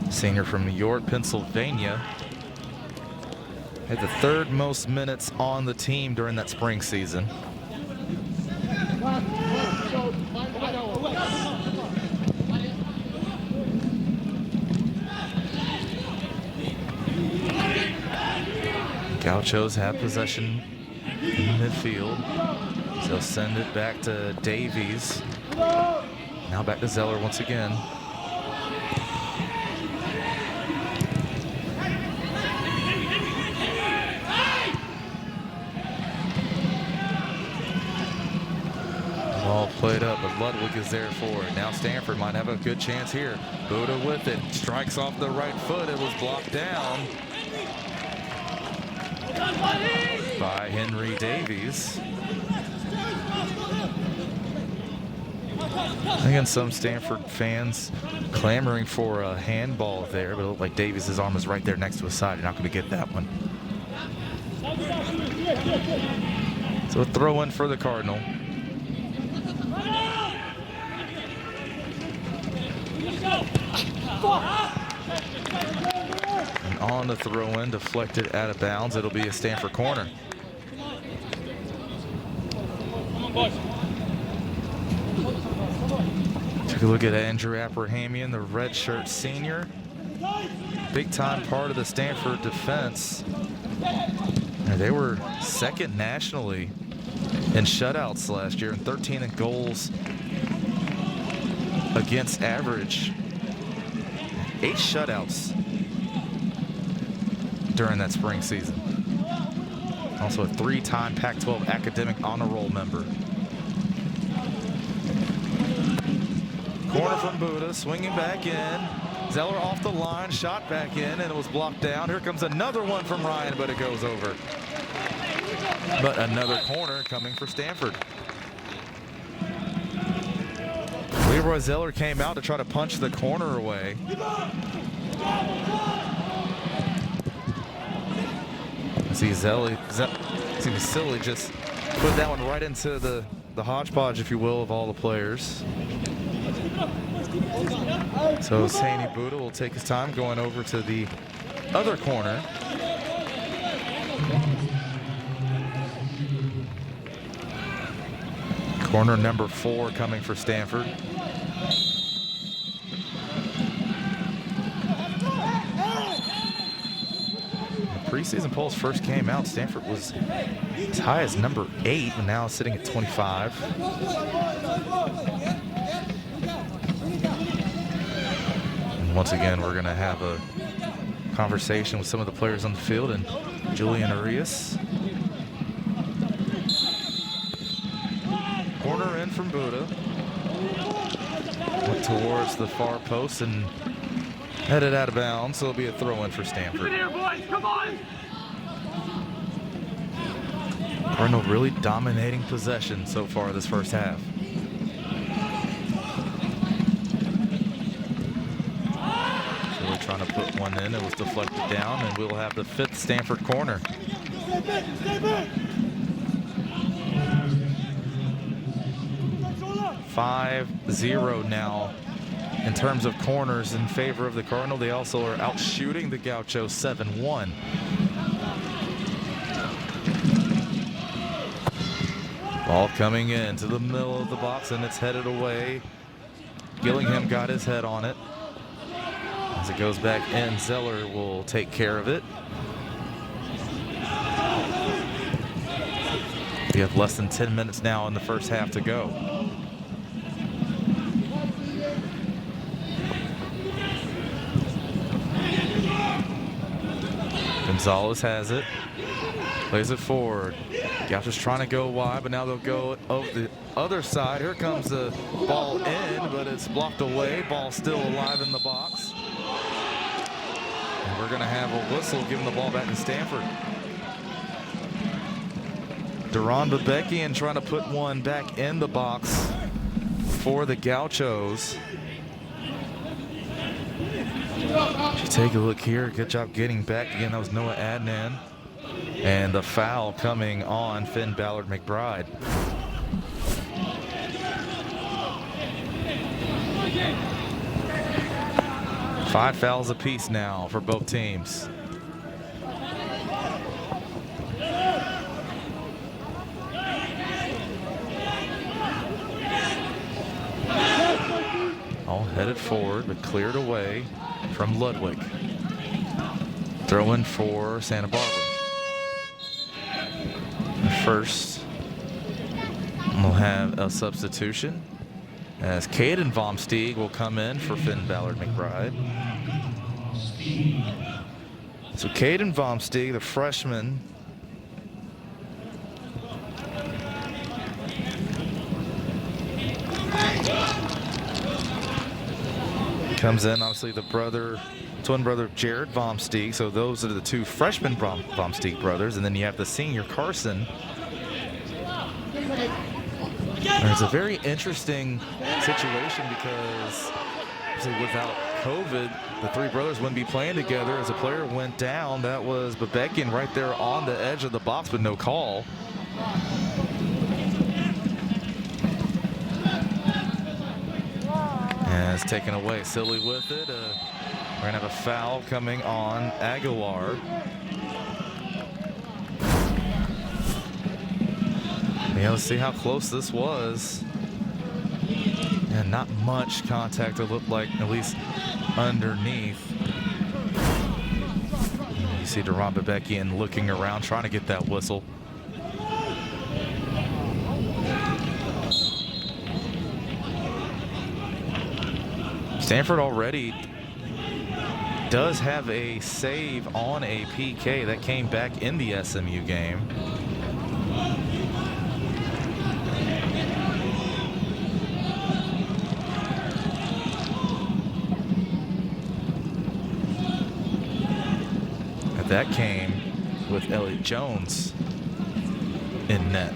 senior from New York, Pennsylvania. Had the 3rd most minutes on the team during that spring season. Gauchos have possession in midfield. So they'll send it back to Davies. Now back to Zeller once again. Ball played up, but Ludwig is there for it. Now Stanford might have a good chance here. Buddha with it, strikes off the right foot. It was blocked down by Henry Davies. Again, some Stanford fans clamoring for a handball there, but it looked like Davies' arm was right there next to his side. You're not going to get that one. So a throw in for the Cardinal. And on the throw in, deflected out of bounds. It'll be a Stanford corner. Take a look at Andrew Abrahamian, the redshirt senior. Big time part of the Stanford defense. And they were second nationally in shutouts last year and 13 in goals against average. 8 shutouts during that spring season. Also a 3-time Pac-12 academic honor roll member. Corner from Buddha, swinging back in. Zeller off the line, shot back in, and it was blocked down. Here comes another one from Ryan, but it goes over. But another corner coming for Stanford. Leroy Zeller came out to try to punch the corner away. See Vasily just put that one right into the hodgepodge, if you will, of all the players. So Sandy Buddha will take his time going over to the other corner. Corner number 4 coming for Stanford. Preseason polls first came out, Stanford was as high as number 8 and now sitting at 25. And once again, we're going to have a conversation with some of the players on the field and Julian Arias. Corner in from Buddha. Went towards the far post and headed out of bounds, so it'll be a throw in for Stanford. Cardinal really dominating possession so far this first half. So we're trying to put one in. It was deflected down, and we'll have the 5th Stanford corner. 5-0 now in terms of corners in favor of the Cardinal. They also are out shooting the Gauchos 7-1. Ball coming into the middle of the box, and it's headed away. Gillingham got his head on it. As it goes back in, Zeller will take care of it. We have less than 10 minutes now in the first half to go. Gonzalez has it, plays it forward. Gauchos trying to go wide, but now they'll go over the other side. Here comes the ball in, but it's blocked away. Ball still alive in the box. And we're going to have a whistle giving the ball back to Stanford. Duran Bebekian trying to put one back in the box for the Gauchos. If you take a look here, good job getting back. Again, that was Noah Adnan. And the foul coming on Finn Ballard McBride. Five fouls apiece now for both teams. All headed forward, but cleared away from Ludwig. Throw in for Santa Barbara. First, we'll have a substitution as Caden Vomsteeg will come in for Finn Ballard McBride. So Caden Vomsteeg, the freshman, comes in, obviously the twin brother of Jared Vomsteeg. So those are the two freshman Vomsteeg brothers. And then you have the senior Carson. It's a very interesting situation because without COVID, the three brothers wouldn't be playing together. As a player went down, that was Bebekian right there on the edge of the box with no call. And it's taken away. Silly with it. We're going to have a foul coming on Aguilar. Yeah, let's see how close this was. And not much contact, it looked like, at least underneath. You see Deron Bebekian looking around, trying to get that whistle. Stanford already does have a save on a PK that came back in the SMU game. That came with Elliott Jones in net.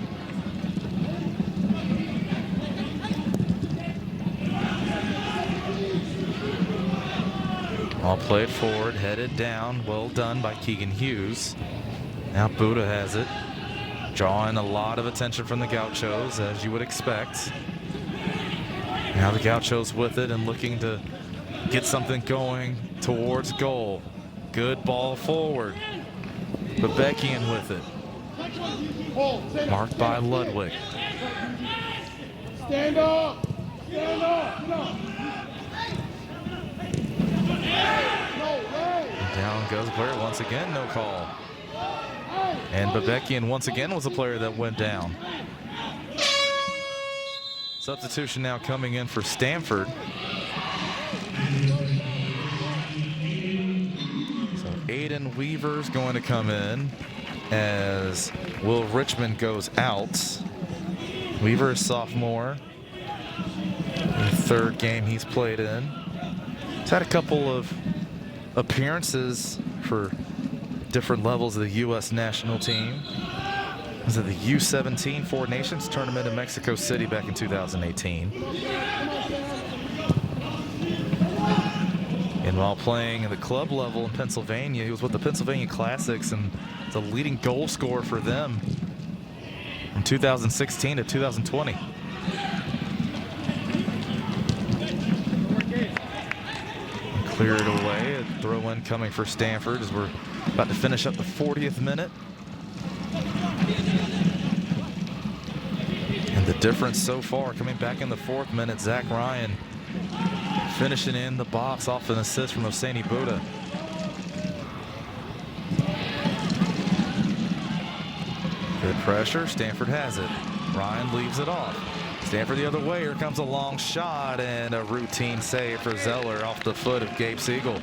All played forward, headed down. Well done by Keegan Hughes. Now Buddha has it, drawing a lot of attention from the Gauchos, as you would expect. Now the Gauchos with it and looking to get something going towards goal. Good ball forward. Bebekian with it. Marked by Ludwig. Stand up! Stand up! Down goes the player once again, no call. And Bebekian once again was a player that went down. Substitution now coming in for Stanford. Aiden Weaver's going to come in as Will Richmond goes out. Weaver is sophomore. The third game he's played in. He's had a couple of appearances for different levels of the U.S. national team. He was at the U17 Four Nations tournament in Mexico City back in 2018. And while playing at the club level in Pennsylvania, he was with the Pennsylvania Classics and was a leading goal scorer for them from 2016 to 2020. Clear it away. A throw in coming for Stanford as we're about to finish up the 40th minute. And the difference so far coming back in the 4th minute, Zach Ryan finishing in the box off an assist from Hosseini Buddha. Good pressure. Stanford has it. Ryan leaves it off. Stanford the other way. Here comes a long shot and a routine save for Zeller off the foot of Gabe Siegel.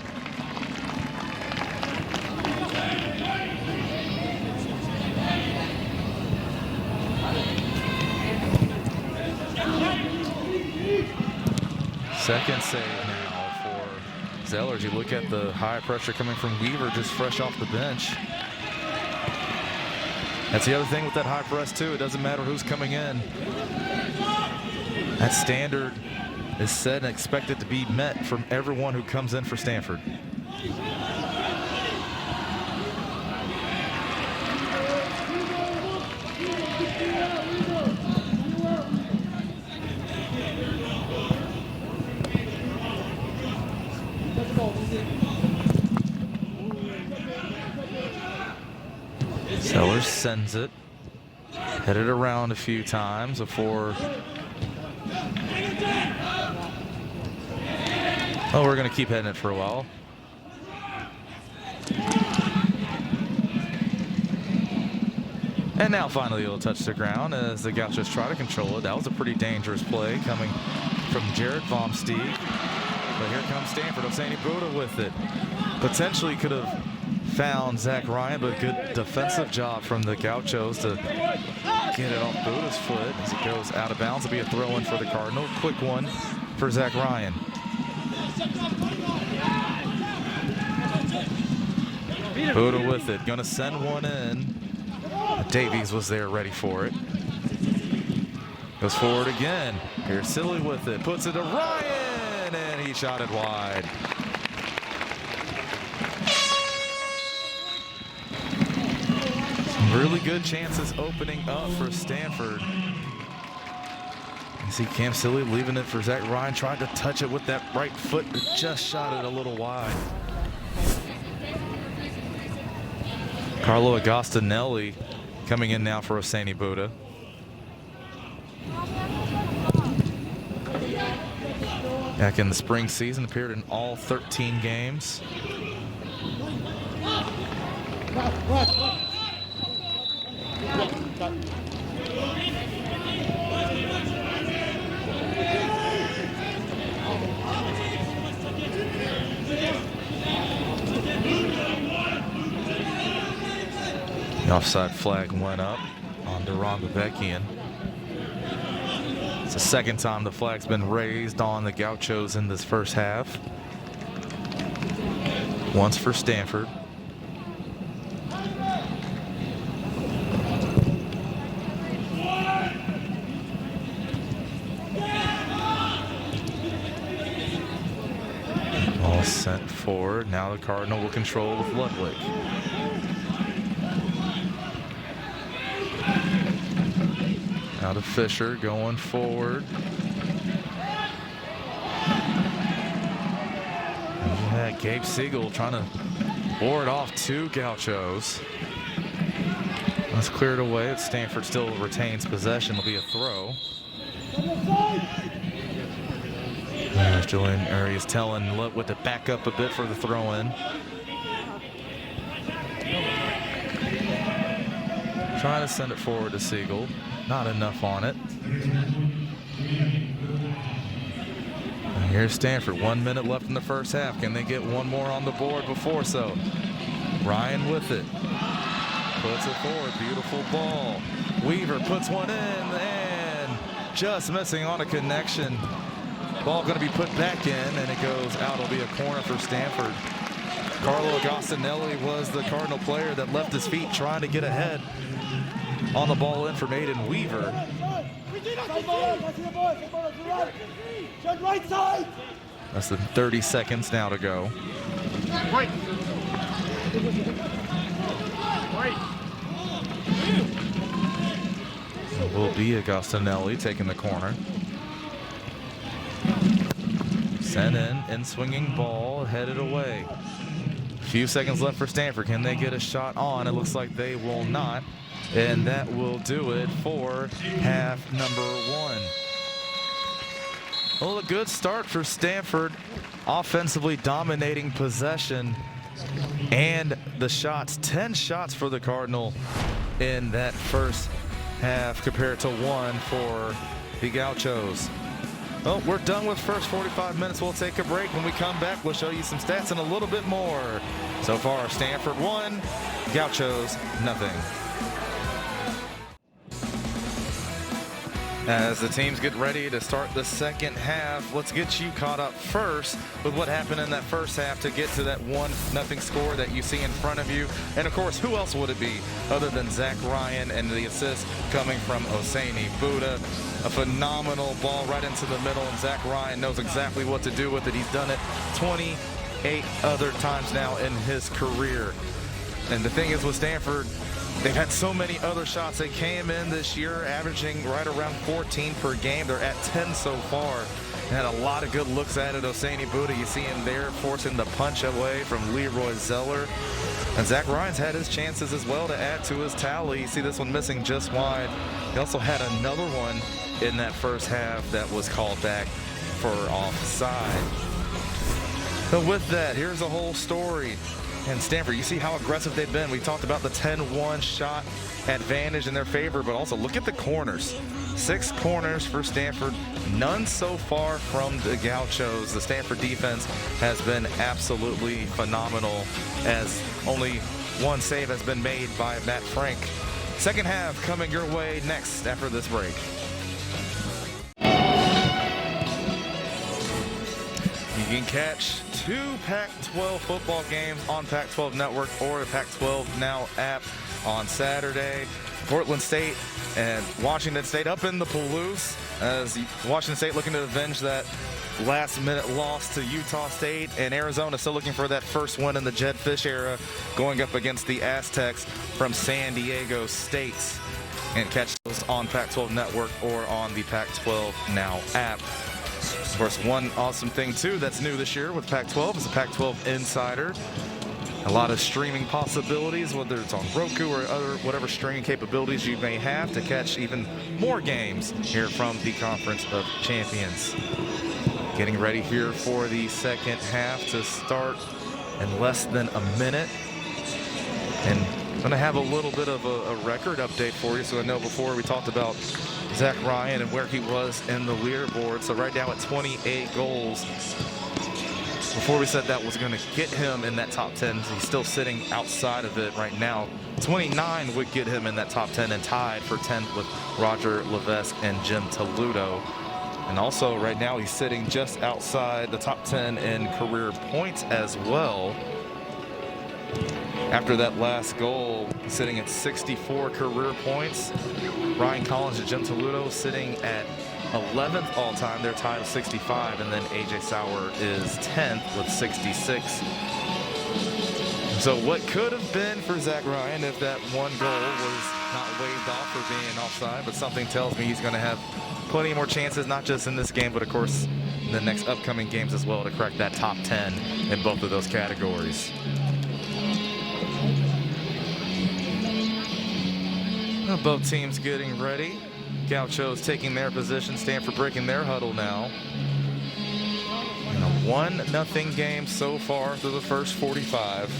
Second save now for Zeller. As you look at the high pressure coming from Weaver, just fresh off the bench. That's the other thing with that high press too. It doesn't matter who's coming in. That standard is set and expected to be met from everyone who comes in for Stanford. Sellers sends it, headed around a few times before. Oh, we're going to keep heading it for a while. And now finally it'll touch the ground as the Gauchos try to control it. That was a pretty dangerous play coming from Jared Vomsteeg. But here comes Stanford. Hosseini Buddha with it. Potentially could have found Zach Ryan, but good defensive job from the Gauchos to get it off Buddha's foot as it goes out of bounds. It'll be a throw-in for the Cardinal. Quick one for Zach Ryan. Buddha with it, gonna send one in. Davies was there ready for it. Goes forward again. Here's Silly with it. Puts it to Ryan, and he shot it wide. Some really good chances opening up for Stanford. You see Cam Silly leaving it for Zach Ryan. Tried to touch it with that right foot, but just shot it a little wide. Carlo Agostinelli coming in now for Hosseini Buddha. Back in the spring season, appeared in all 13 games. The offside flag went up on Deron Bebekian. It's the second time the flag's been raised on the Gauchos in this first half. Once for Stanford. Ball sent forward. Now the Cardinal will control with Ludwig. Now to Fisher going forward. Yeah, Gabe Siegel trying to bore it off two Gauchos. That's cleared away. Stanford still retains possession. It'll be a throw. There's Julian Arias telling Ludwig to back up a bit for the throw-in. Trying to send it forward to Siegel. Not enough on it. And here's Stanford. 1 minute left in the first half. Can they get one more on the board before so? Ryan with it. Puts it forward. Beautiful ball. Weaver puts one in and just missing on a connection. Ball going to be put back in and it goes out. It'll be a corner for Stanford. Carlo Agostinelli was the Cardinal player that left his feet trying to get ahead on the ball in for Maiden Weaver. Less than 30 seconds now to go. It will be Agostinelli taking the corner. Sent in swinging ball, headed away. A few seconds left for Stanford. Can they get a shot on? It looks like they will not. And that will do it for half number one. Well, a good start for Stanford. Offensively dominating possession and the shots. 10 shots for the Cardinal in that first half compared to 1 for the Gauchos. Well, we're done with first 45 minutes. We'll take a break. When we come back, we'll show you some stats and a little bit more. So far, Stanford 1, Gauchos nothing. As the teams get ready to start the second half, let's get you caught up first with what happened in that first half to get to that 1-0 score that you see in front of you. And of course, who else would it be other than Zach Ryan and the assist coming from Hosseini Buddha. A phenomenal ball right into the middle, and Zach Ryan knows exactly what to do with it. He's done it 28 other times now in his career. And the thing is with Stanford, they've had so many other shots. They came in this year averaging right around 14 per game. They're at 10 so far. And had a lot of good looks at it. Hosseini Buddha, you see him there forcing the punch away from Leroy Zeller. And Zach Ryan's had his chances as well to add to his tally. You see this one missing just wide. He also had another one in that first half that was called back for offside. So with that, here's the whole story. And Stanford, you see how aggressive they've been. We talked about the 10-1 shot advantage in their favor, but also look at the corners. 6 corners for Stanford, none so far from the Gauchos. The Stanford defense has been absolutely phenomenal, as only one save has been made by Matt Frank. Second half coming your way next after this break. You can catch 2 Pac-12 football games on Pac-12 Network or the Pac-12 Now app on Saturday. Portland State and Washington State up in the Palouse as Washington State looking to avenge that last-minute loss to Utah State, and Arizona still looking for that first win in the Jedd Fisch era, going up against the Aztecs from San Diego State. And catch those on Pac-12 Network or on the Pac-12 Now app. Of course, one awesome thing, too, that's new this year with Pac-12 is the Pac-12 Insider. A lot of streaming possibilities, whether it's on Roku or other whatever streaming capabilities you may have to catch even more games here from the Conference of Champions. Getting ready here for the second half to start in less than a minute. And I'm going to have a little bit of a record update for you. So I know before we talked about Zach Ryan and where he was in the leaderboard. So right now at 28 goals. Before we said that was going to get him in that top 10. He's still sitting outside of it right now. 29 would get him in that top 10 and tied for 10th with Roger Levesque and Jim Toludo. And also right now he's sitting just outside the top 10 in career points as well. After that last goal, sitting at 64 career points. Ryan Collins and Jim Toludo sitting at 11th all-time. They're tied with 65, and then A.J. Sauer is 10th with 66. So what could have been for Zach Ryan if that one goal was not waved off for being offside, but something tells me he's going to have plenty more chances, not just in this game, but of course in the next upcoming games as well, to crack that top 10 in both of those categories. Both teams getting ready. Gauchos taking their position. Stanford breaking their huddle now. In a 1-0 game so far through the first 45.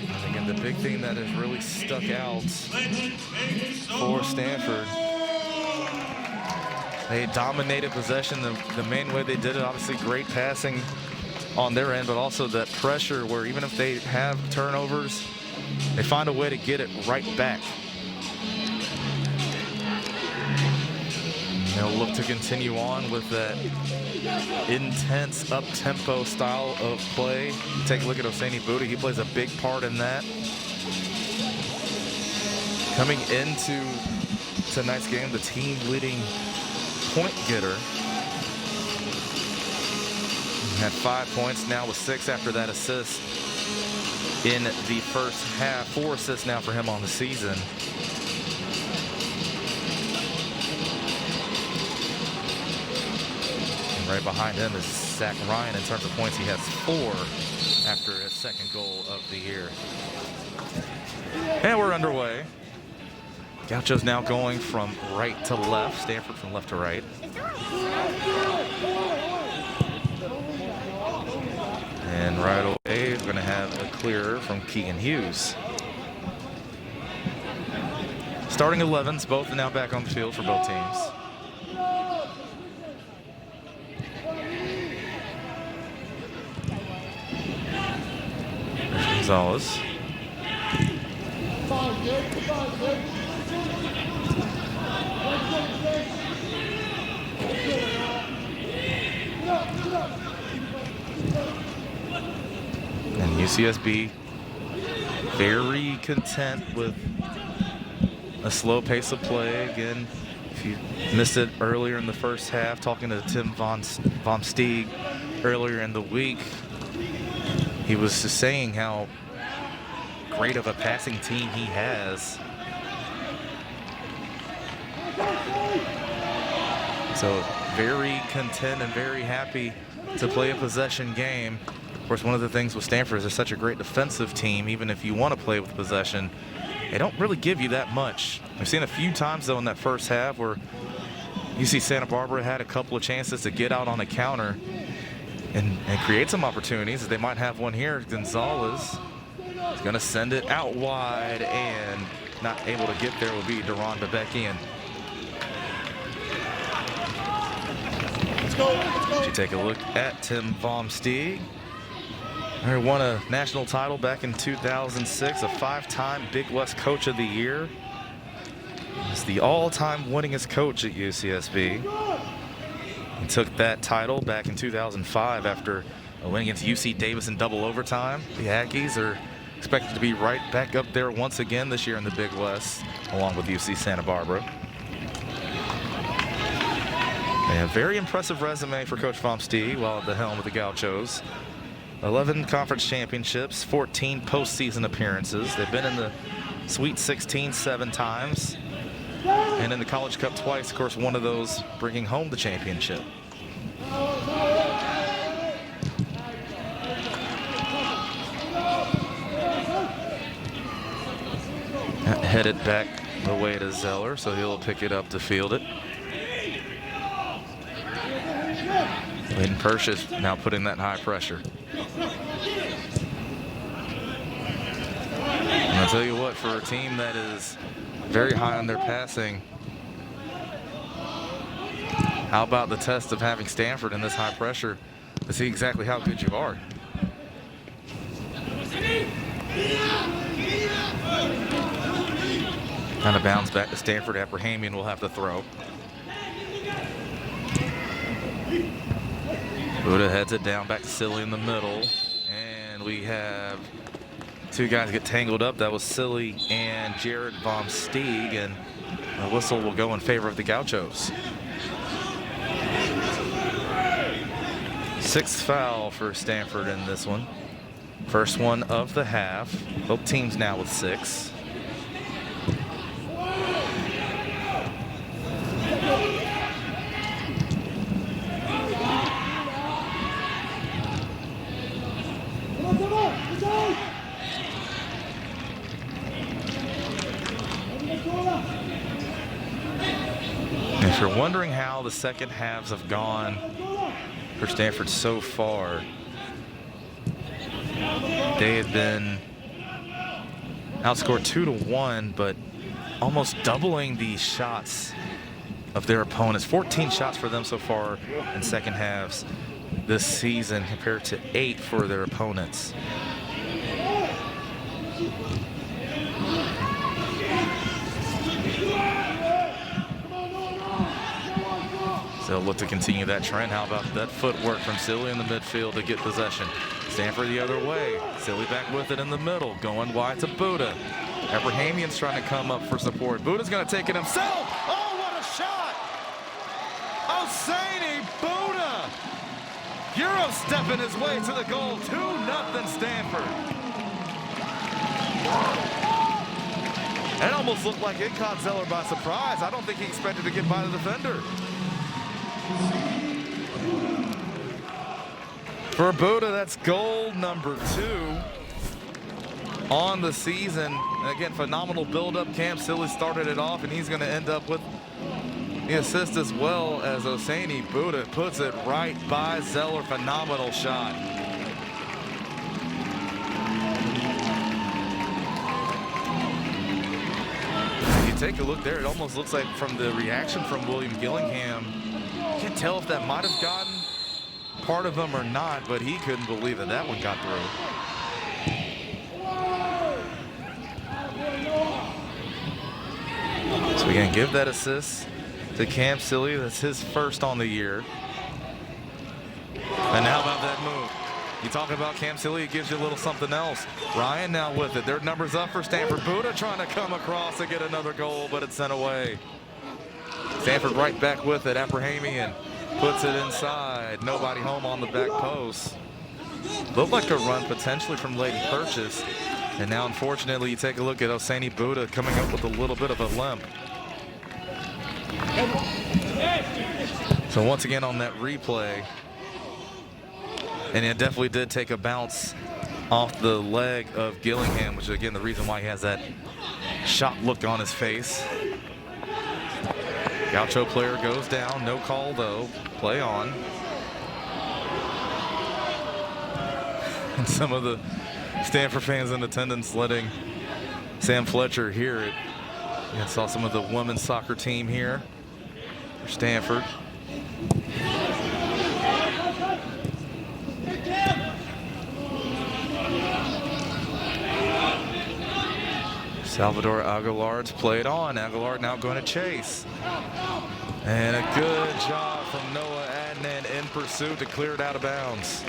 And again, the big thing that has really stuck out for Stanford, they dominated possession the main way they did it. Obviously great passing on their end, but also that pressure where even if they have turnovers, they find a way to get it right back. And they'll look to continue on with that intense up-tempo style of play. Take a look at Oseni Bouda. He plays a big part in that. Coming into tonight's game, the team leading point getter. Had 5 points, now with 6 after that assist in the first half. 4 assists now for him on the season. And right behind him is Zach Ryan. In terms of points, he has 4 after his second goal of the year. And we're underway. Gauchos now going from right to left. Stanford from left to right. And right away, we're going to have a clearer from Keegan Hughes. Starting 11s, both now back on the field for both teams. There's Gonzalez. And UCSB very content with a slow pace of play. Again, if you missed it earlier in the first half, talking to Tim Von Steeg earlier in the week, he was just saying how great of a passing team he has. So very content and very happy to play a possession game. Of course, one of the things with Stanford is they're such a great defensive team. Even if you want to play with possession, they don't really give you that much. I've seen a few times, though, in that first half where you see Santa Barbara had a couple of chances to get out on a counter and create some opportunities. They might have one here. Gonzalez is going to send it out wide, and not able to get there will be Duran Bebekian. Let's go. You take a look at Tim Von Steeg. He won a national title back in 2006, a 5-time Big West Coach of the Year. He's the all-time winningest coach at UCSB. He took that title back in 2005 after A win against UC Davis in double overtime. The Aggies are expected to be right back up there once again this year in the Big West, along with UC Santa Barbara. And a very impressive resume for Coach Vom Stee while at the helm of the Gauchos. 11 conference championships, 14 postseason appearances. They've been in the Sweet 16 7 times, and in the College Cup twice. Of course, one of those bringing home the championship. Headed back the way to Zeller, so he'll pick it up to field it. Layden Purchase now putting that high pressure. And I'll tell you what, for a team that is very high on their passing, how about the test of having Stanford in this high pressure to see exactly how good you are? Kind of bounce back to Stanford. Abrahamian will have to throw. Buddha heads it down back to Silly in the middle. And we have two guys get tangled up. That was Silly and Jared Vom Steeg. And the whistle will go in favor of the Gauchos. Sixth foul for Stanford in this one. First one of the half. Both teams now with 6. If you're wondering how the second halves have gone for Stanford so far, they had been outscored 2-1, but almost doubling the shots of their opponents. 14 shots for them so far in second halves this season compared to 8 for their opponents. So they'll look to continue that trend. How about that footwork from Silly in the midfield to get possession? Stanford the other way. Silly back with it in the middle, going wide to Buddha. Abrahamian's trying to come up for support. Buddha's going to take it himself. Oh, what a shot! Hosseini Buddha! Euro stepping his way to the goal. 2-0 Stanford. It almost looked like it caught Zeller by surprise. I don't think he expected to get by the defender. For Buddha, that's goal number 2 on the season. And again, phenomenal build-up. Cam Silly started it off, and he's going to end up with the assist as well as Hosseini Buddha puts it right by Zeller. Phenomenal shot. If you take a look there, it almost looks like from the reaction from William Gillingham, you can't tell if that might have gotten part of them or not, but he couldn't believe that that one got through. So we can give that assist to Cam Silly. That's his first on the year. And how about that move? You talk about Cam Silly, it gives you a little something else. Ryan now with it. Their numbers up for Stanford. Buddha trying to come across to get another goal, but it's sent away. Stanford right back with it. Abrahamian puts it inside. Nobody home on the back post. Looked like a run potentially from Layden Purchase. And now, unfortunately, you take a look at Hosseini Buddha coming up with a little bit of a limp. So once again on that replay, and it definitely did take a bounce off the leg of Gillingham, which is again the reason why he has that shocked look on his face. Gaucho player goes down, no call though, play on. And some of the Stanford fans in attendance letting Sam Fletcher hear it. And saw some of the women's soccer team here for Stanford. Salvador Aguilar's played on. Aguilar now going to chase. And a good job from Noah Adnan in pursuit to clear it out of bounds.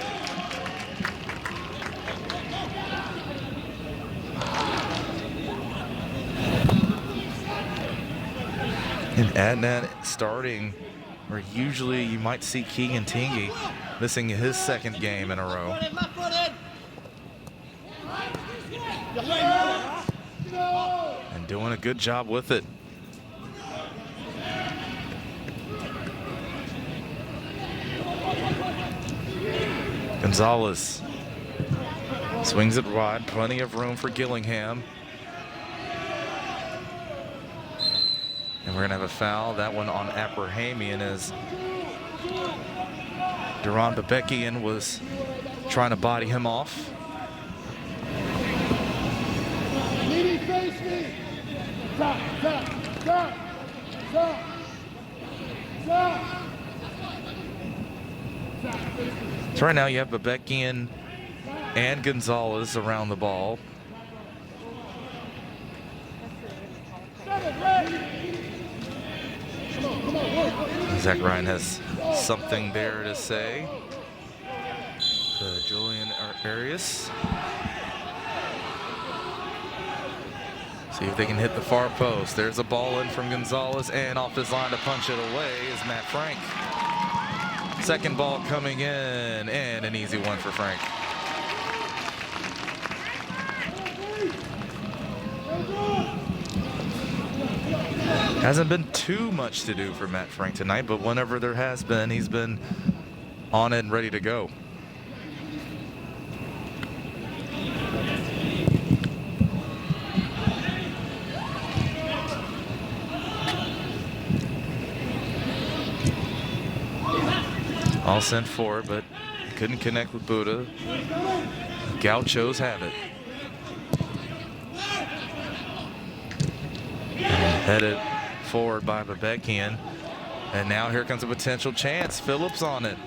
And Adnan starting, where usually you might see Keegan Tingy missing his second game in a row. And doing a good job with it. Gonzalez swings it wide, plenty of room for Gillingham. And we're gonna have a foul, that one on Abrahamian, as Duran Bebekian was trying to body him off. So right now you have Bebekian and Gonzalez around the ball. Zach Ryan has something there to say to Julian Arias. See if they can hit the far post. There's a ball in from Gonzalez, and off his line to punch it away is Matt Frank. Second ball coming in, and an easy one for Frank. Hasn't been too much to do for Matt Frank tonight, but whenever there has been, he's been on it and ready to go. All sent forward, but couldn't connect with Buddha. Gauchos have it. And headed forward by Bebekian. And now here comes a potential chance. Phillips on it.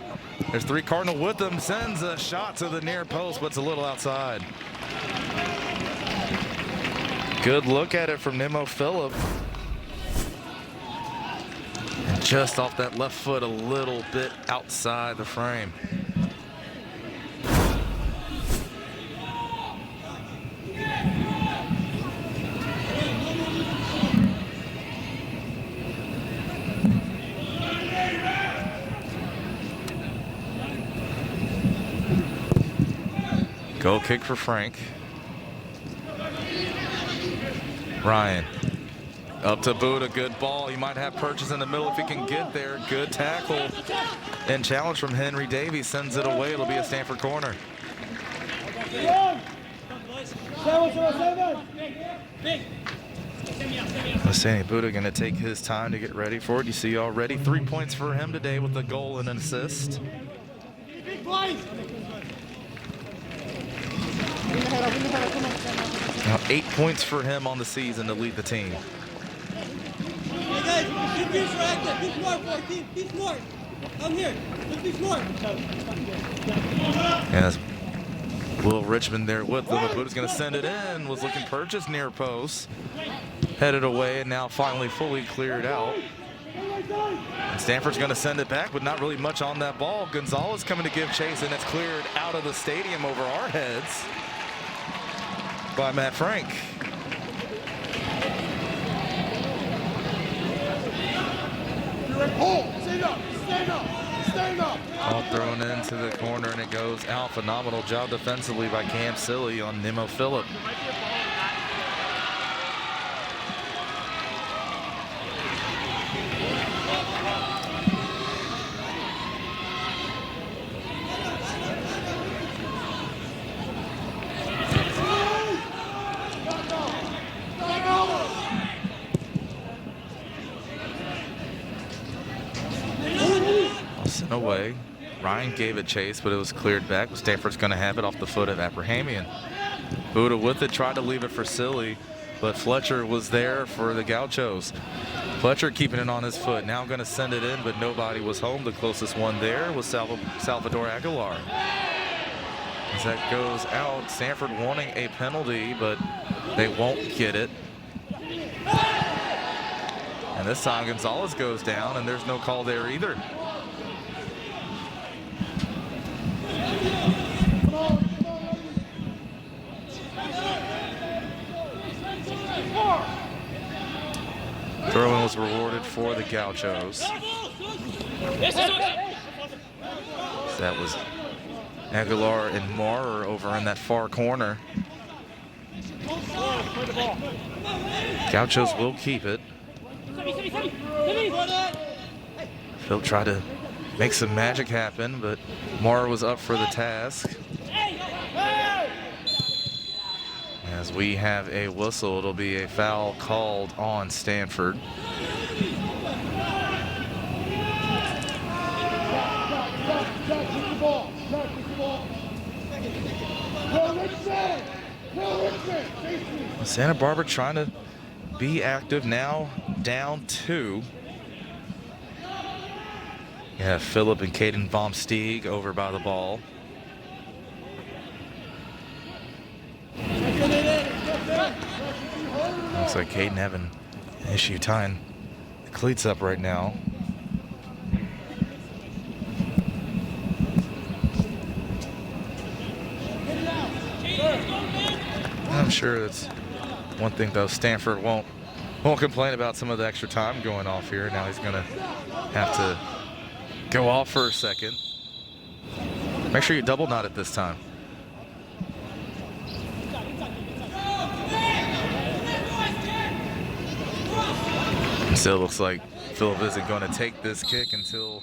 There's three Cardinal with him. Sends a shot to the near post, but it's a little outside. Good look at it from Nemo Phillip. And just off that left foot, a little bit outside the frame. Goal kick for Frank. Ryan up to Buddha, good ball. He might have purchase in the middle if he can get there. Good tackle and challenge from Henry Davies, sends it away. It'll be a Stanford corner. Sandy Buddha going to take his time to get ready for it. You see already 3 points for him today with a goal and an assist. Now 8 points for him on the season to lead the team. Yes, Will Richmond there with them. Buddha's going to send it in. Was looking purchase near post. Headed away and now finally fully cleared out. And Stanford's going to send it back, but not really much on that ball. Gonzalez coming to give chase, and it's cleared out of the stadium over our heads by Matt Frank. All thrown into the corner, and it goes out. Phenomenal job defensively by Cam Silly on Nemo Phillip. Away. Ryan gave it chase, but it was cleared back. Stanford's going to have it off the foot of Abrahamian. Buddha with it, tried to leave it for Silly, but Fletcher was there for the Gauchos. Fletcher keeping it on his foot. Now going to send it in, but nobody was home. The closest one there was Salvador Aguilar. As that goes out, Stanford wanting a penalty, but they won't get it. And this time Gonzalez goes down, and there's no call there either. Throwing was rewarded for the Gauchos. That was Aguilar and Maurer over in that far corner. Gauchos will keep it. He'll try to make some magic happen, but Maurer was up for the task. As we have a whistle, it'll be a foul called on Stanford. Santa Barbara trying to be active now, down 2. You have Phillip and Caden Vom Steeg over by the ball. Looks like Caden having an issue tying the cleats up right now. I'm sure that's one thing though. Stanford won't complain about some of the extra time going off here. Now he's gonna have to go off for a second. Make sure you double knot it this time. Still looks like Phillip isn't going to take this kick until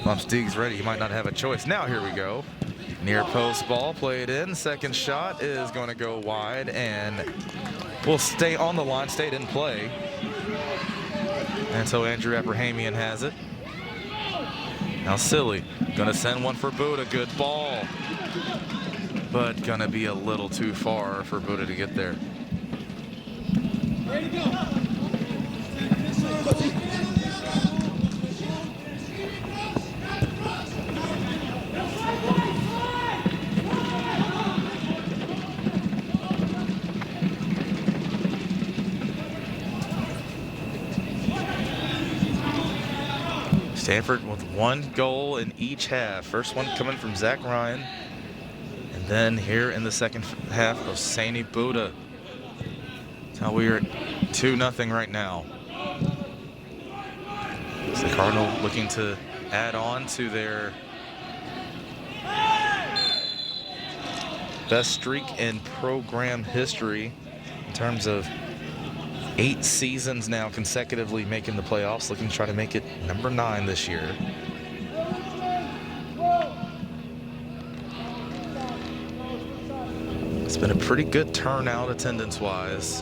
Vom Steeg's ready. He might not have a choice. Now here we go. Near post ball, played in. Second shot is going to go wide and will stay on the line, stayed in play. And so Andrew Abrahamian has it. Now Silly going to send one for Buddha. Good ball. But going to be a little too far for Buddha to get there. Ready to go. Stanford with 1 goal in each half. First one coming from Zach Ryan. And then here in the second half of Sani Buddha. That's how we are at 2-0 right now. It's the Cardinal looking to add on to their best streak in program history in terms of 8 seasons now consecutively making the playoffs, looking to try to make it number 9 this year. It's been a pretty good turnout attendance-wise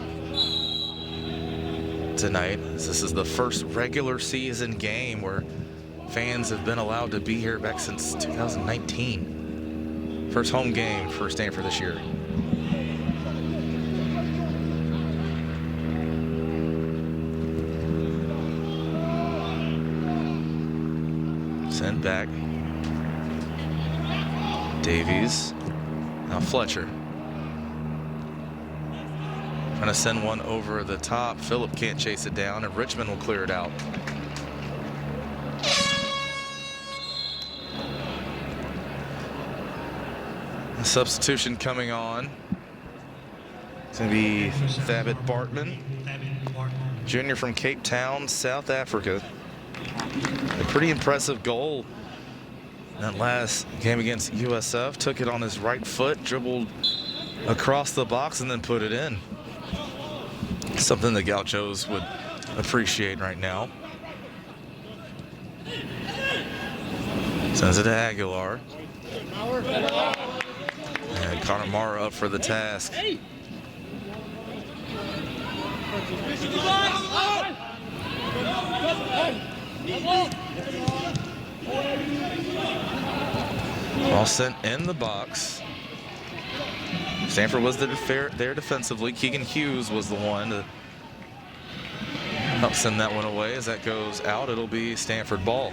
tonight. This is the first regular season game where fans have been allowed to be here back since 2019. First home game for Stanford this year. Sent back. Davies. Now Fletcher. Trying to send one over the top. Phillip can't chase it down, and Richmond will clear it out. A substitution coming on. It's going to be Thabit Bartman, junior from Cape Town, South Africa. A pretty impressive goal in that last game against USF. Took it on his right foot, dribbled across the box, and then put it in. Something the Gauchos would appreciate right now. Sends it to Aguilar. And Connor Mara up for the task. All sent in the box. Stanford was there defensively. Keegan Hughes was the one to help send that one away. As that goes out, it'll be Stanford ball.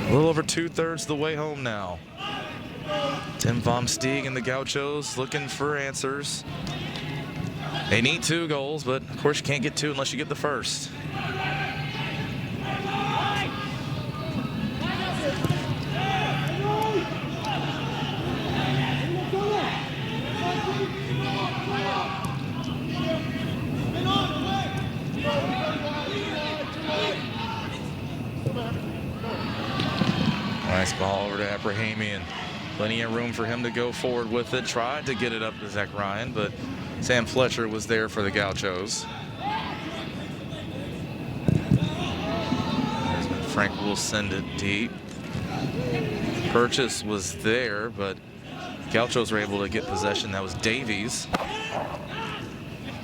A little over 2/3 the way home now. Tim Vom Steeg and the Gauchos looking for answers. They need 2 goals, but of course you can't get 2 unless you get the first. Nice ball over to Abrahamian. Plenty of room for him to go forward with it. Tried to get it up to Zach Ryan, but Sam Fletcher was there for the Gauchos. Frank will send it deep. Purchase was there, but Gauchos were able to get possession. That was Davies.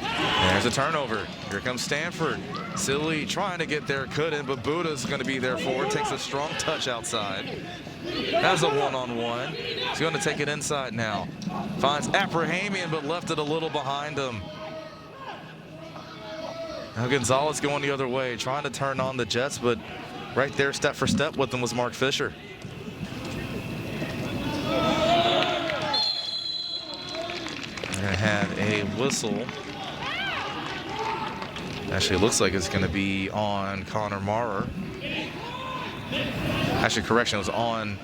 There's a turnover. Here comes Stanford. Silly trying to get there, couldn't, but Buddha's going to be there for it. Takes a strong touch outside. Has a one-on-one. He's going to take it inside now. Finds Abrahamian, but left it a little behind him. Now Gonzalez going the other way, trying to turn on the Jets, but right there, step for step with them was Mark Fisher. We're going to have a whistle. Actually, it looks like it's going to be on Connor Maurer. Actually, correction, it was on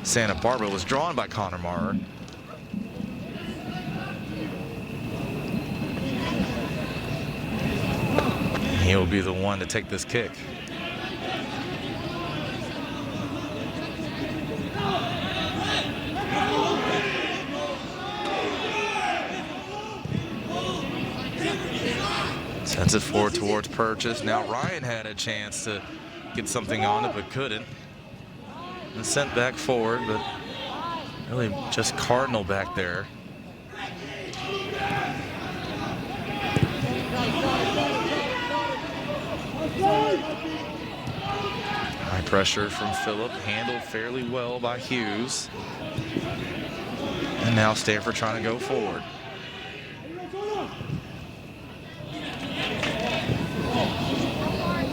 Santa Barbara. It was drawn by Connor Maurer. He'll be the one to take this kick. Sends it forward towards Purchase. Now Ryan had a chance to get something on it, but couldn't. And sent back forward, but really just Cardinal back there. High pressure from Phillip, handled fairly well by Hughes. And now Stanford trying to go forward.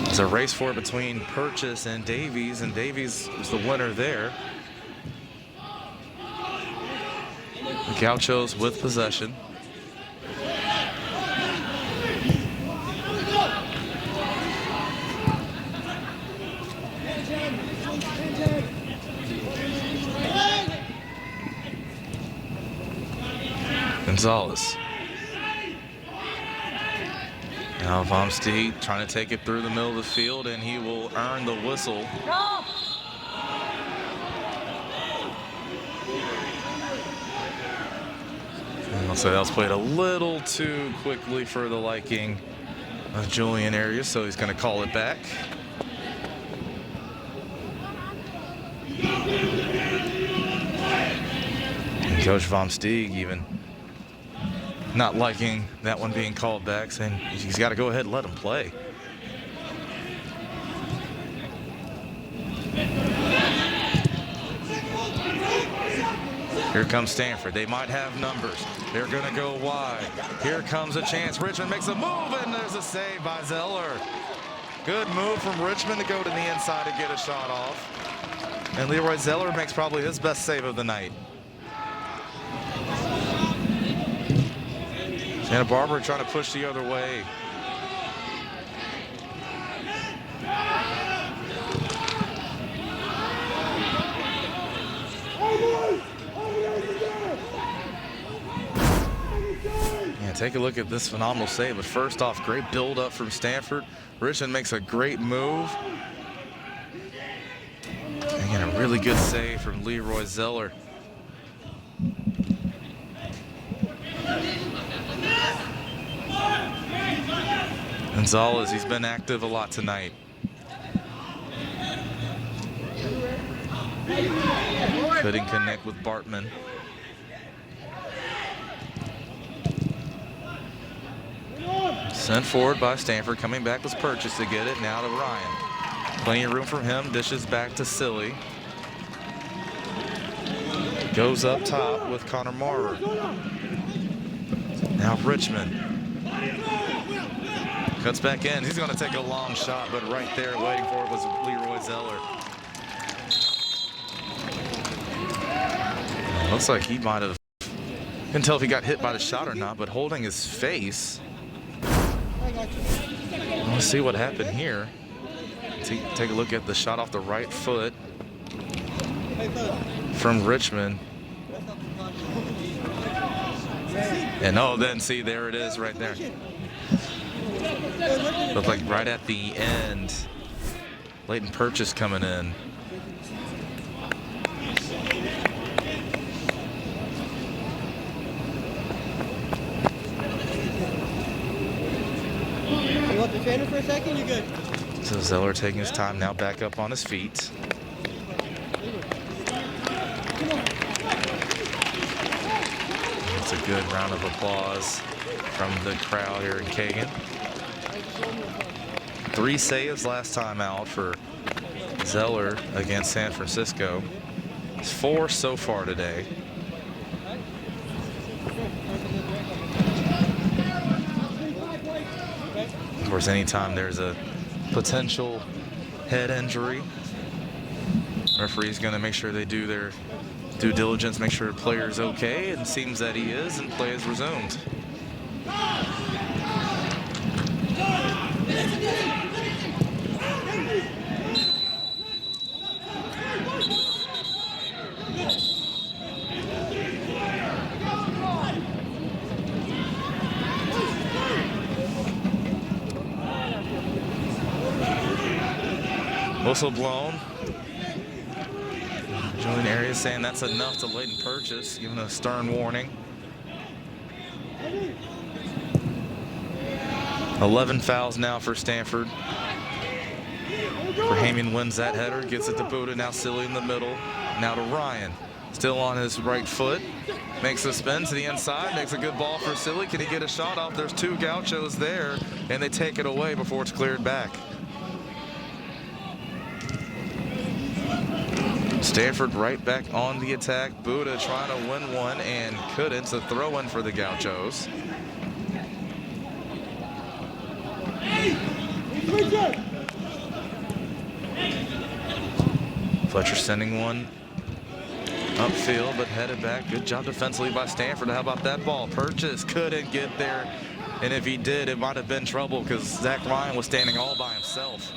It's a race for it between Purchase and Davies is the winner there. The Gauchos with possession. Gonzalez. Now Vomsteed trying to take it through the middle of the field, and he will earn the whistle. And I'll say that was played a little too quickly for the liking of Julian Arias, so he's going to call it back. And Coach Vomsteed even not liking that one being called back, saying he's got to go ahead and let him play. Here comes Stanford. They might have numbers. They're going to go wide. Here comes a chance. Richmond makes a move, and there's a save by Zeller. Good move from Richmond to go to the inside and get a shot off. And Leroy Zeller makes probably his best save of the night. Santa Barbara trying to push the other way. Yeah, take a look at this phenomenal save. But first off, great build-up from Stanford. Richmond makes a great move. Again, a really good save from Leroy Zeller. Gonzalez, he's been active a lot tonight. Couldn't connect with Bartman. Sent forward by Stanford, coming back with Purchase to get it, now to Ryan. Plenty of room for him, dishes back to Silly. Goes up top with Connor Maurer. Now Richmond. Cuts back in. He's going to take a long shot, but right there waiting for it was Leroy Zeller. Looks like he might have, couldn't tell if he got hit by the shot or not, but holding his face. Let's see what happened here. Take a look at the shot off the right foot from Richmond. And oh, then see, there it is right there. Looked like right at the end, Leighton Purchase coming in. with the trainer for a second, you're good. So Zeller taking his time now, back up on his feet. It's a good round of applause from the crowd here in Kagan. 3 saves last time out for Zeller against San Francisco. It's 4 so far today. Of course, anytime there's a potential head injury, referee's going to make sure they do their due diligence, make sure the player's okay, and it seems that he is, and play is resumed. Whistle blown. Julian Arias saying that's enough to Leighton Purchase, giving a stern warning. 11 fouls now for Stanford. Rahamian wins that header, gets it to Buddha, now Silly in the middle. Now to Ryan, still on his right foot. Makes a spin to the inside, makes a good ball for Silly. Can he get a shot off? There's 2 Gauchos there, and they take it away before it's cleared back. Stanford right back on the attack. Buddha trying to win one and couldn't. It's a throw-in for the Gauchos. Fletcher sending one upfield, but headed back. Good job defensively by Stanford. How about that ball? Purchase couldn't get there, and if he did, it might have been trouble because Zach Ryan was standing all by himself.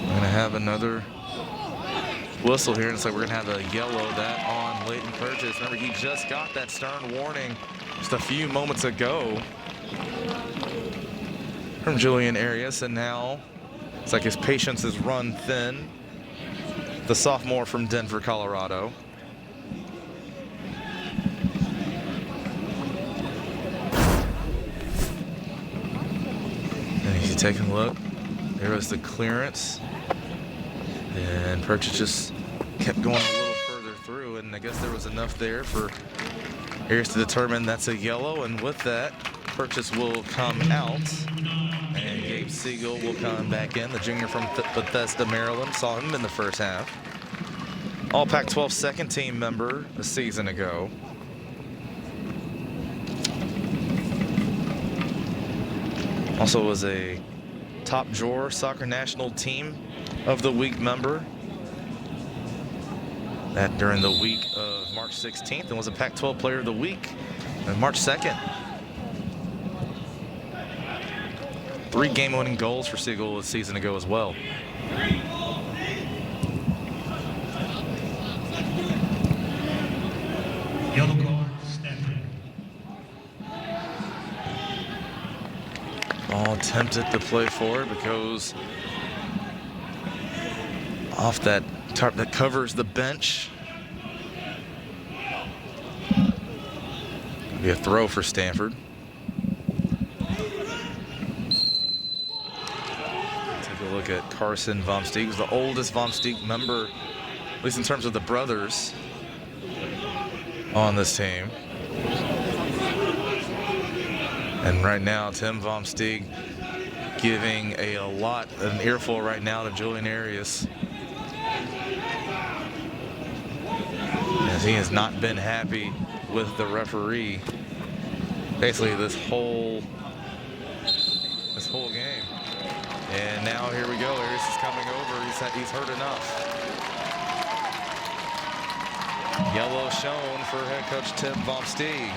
We're going to have another whistle here, and so we're going to have a yellow that on Leighton Purchase. Remember, he just got that stern warning just a few moments ago from Julian Arias, and now it's like his patience is run thin. The sophomore from Denver, Colorado. And he's taking a look. There was the clearance. And Purchase just kept going a little further through, and I guess there was enough there for Arias to determine that's a yellow, and with that, Purchase will come out, and Gabe Siegel will come back in, the junior from Bethesda, Maryland. Saw him in the first half. All Pac-12 second team member a season ago. Also was a top drawer soccer national team of the week member. That during the week of March 16th, and was a Pac-12 player of the week on March 2nd. 3 game-winning goals for Siegel a season ago as well. Yellow card, Stanford. All tempted to play forward, but goes off that tarp that covers the bench. Be a throw for Stanford. Take a look at Carson Vomsteeg, who's the oldest Vomsteeg member, at least in terms of the brothers, on this team. And right now, Tim Vomsteeg giving an earful right now to Julian Arias, as he has not been happy with the referee basically this whole game. And now here we go. Arias is coming over. He's heard enough. Yellow shown for head coach Tim Vomsteeg.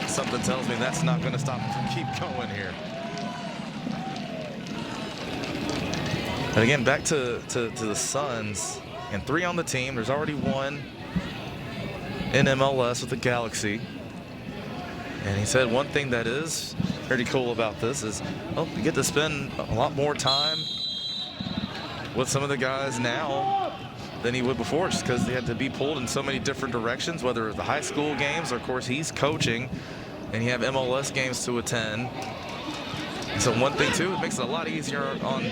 Something tells me that's not going to stop him from keep going here. And again, back to the Suns, and 3 on the team. There's already 1 in MLS with the Galaxy. And he said one thing that is pretty cool about this is, well, you get to spend a lot more time with some of the guys now than he would before, just because they had to be pulled in so many different directions, whether it's the high school games, or of course he's coaching, and you have MLS games to attend. And so one thing too, it makes it a lot easier on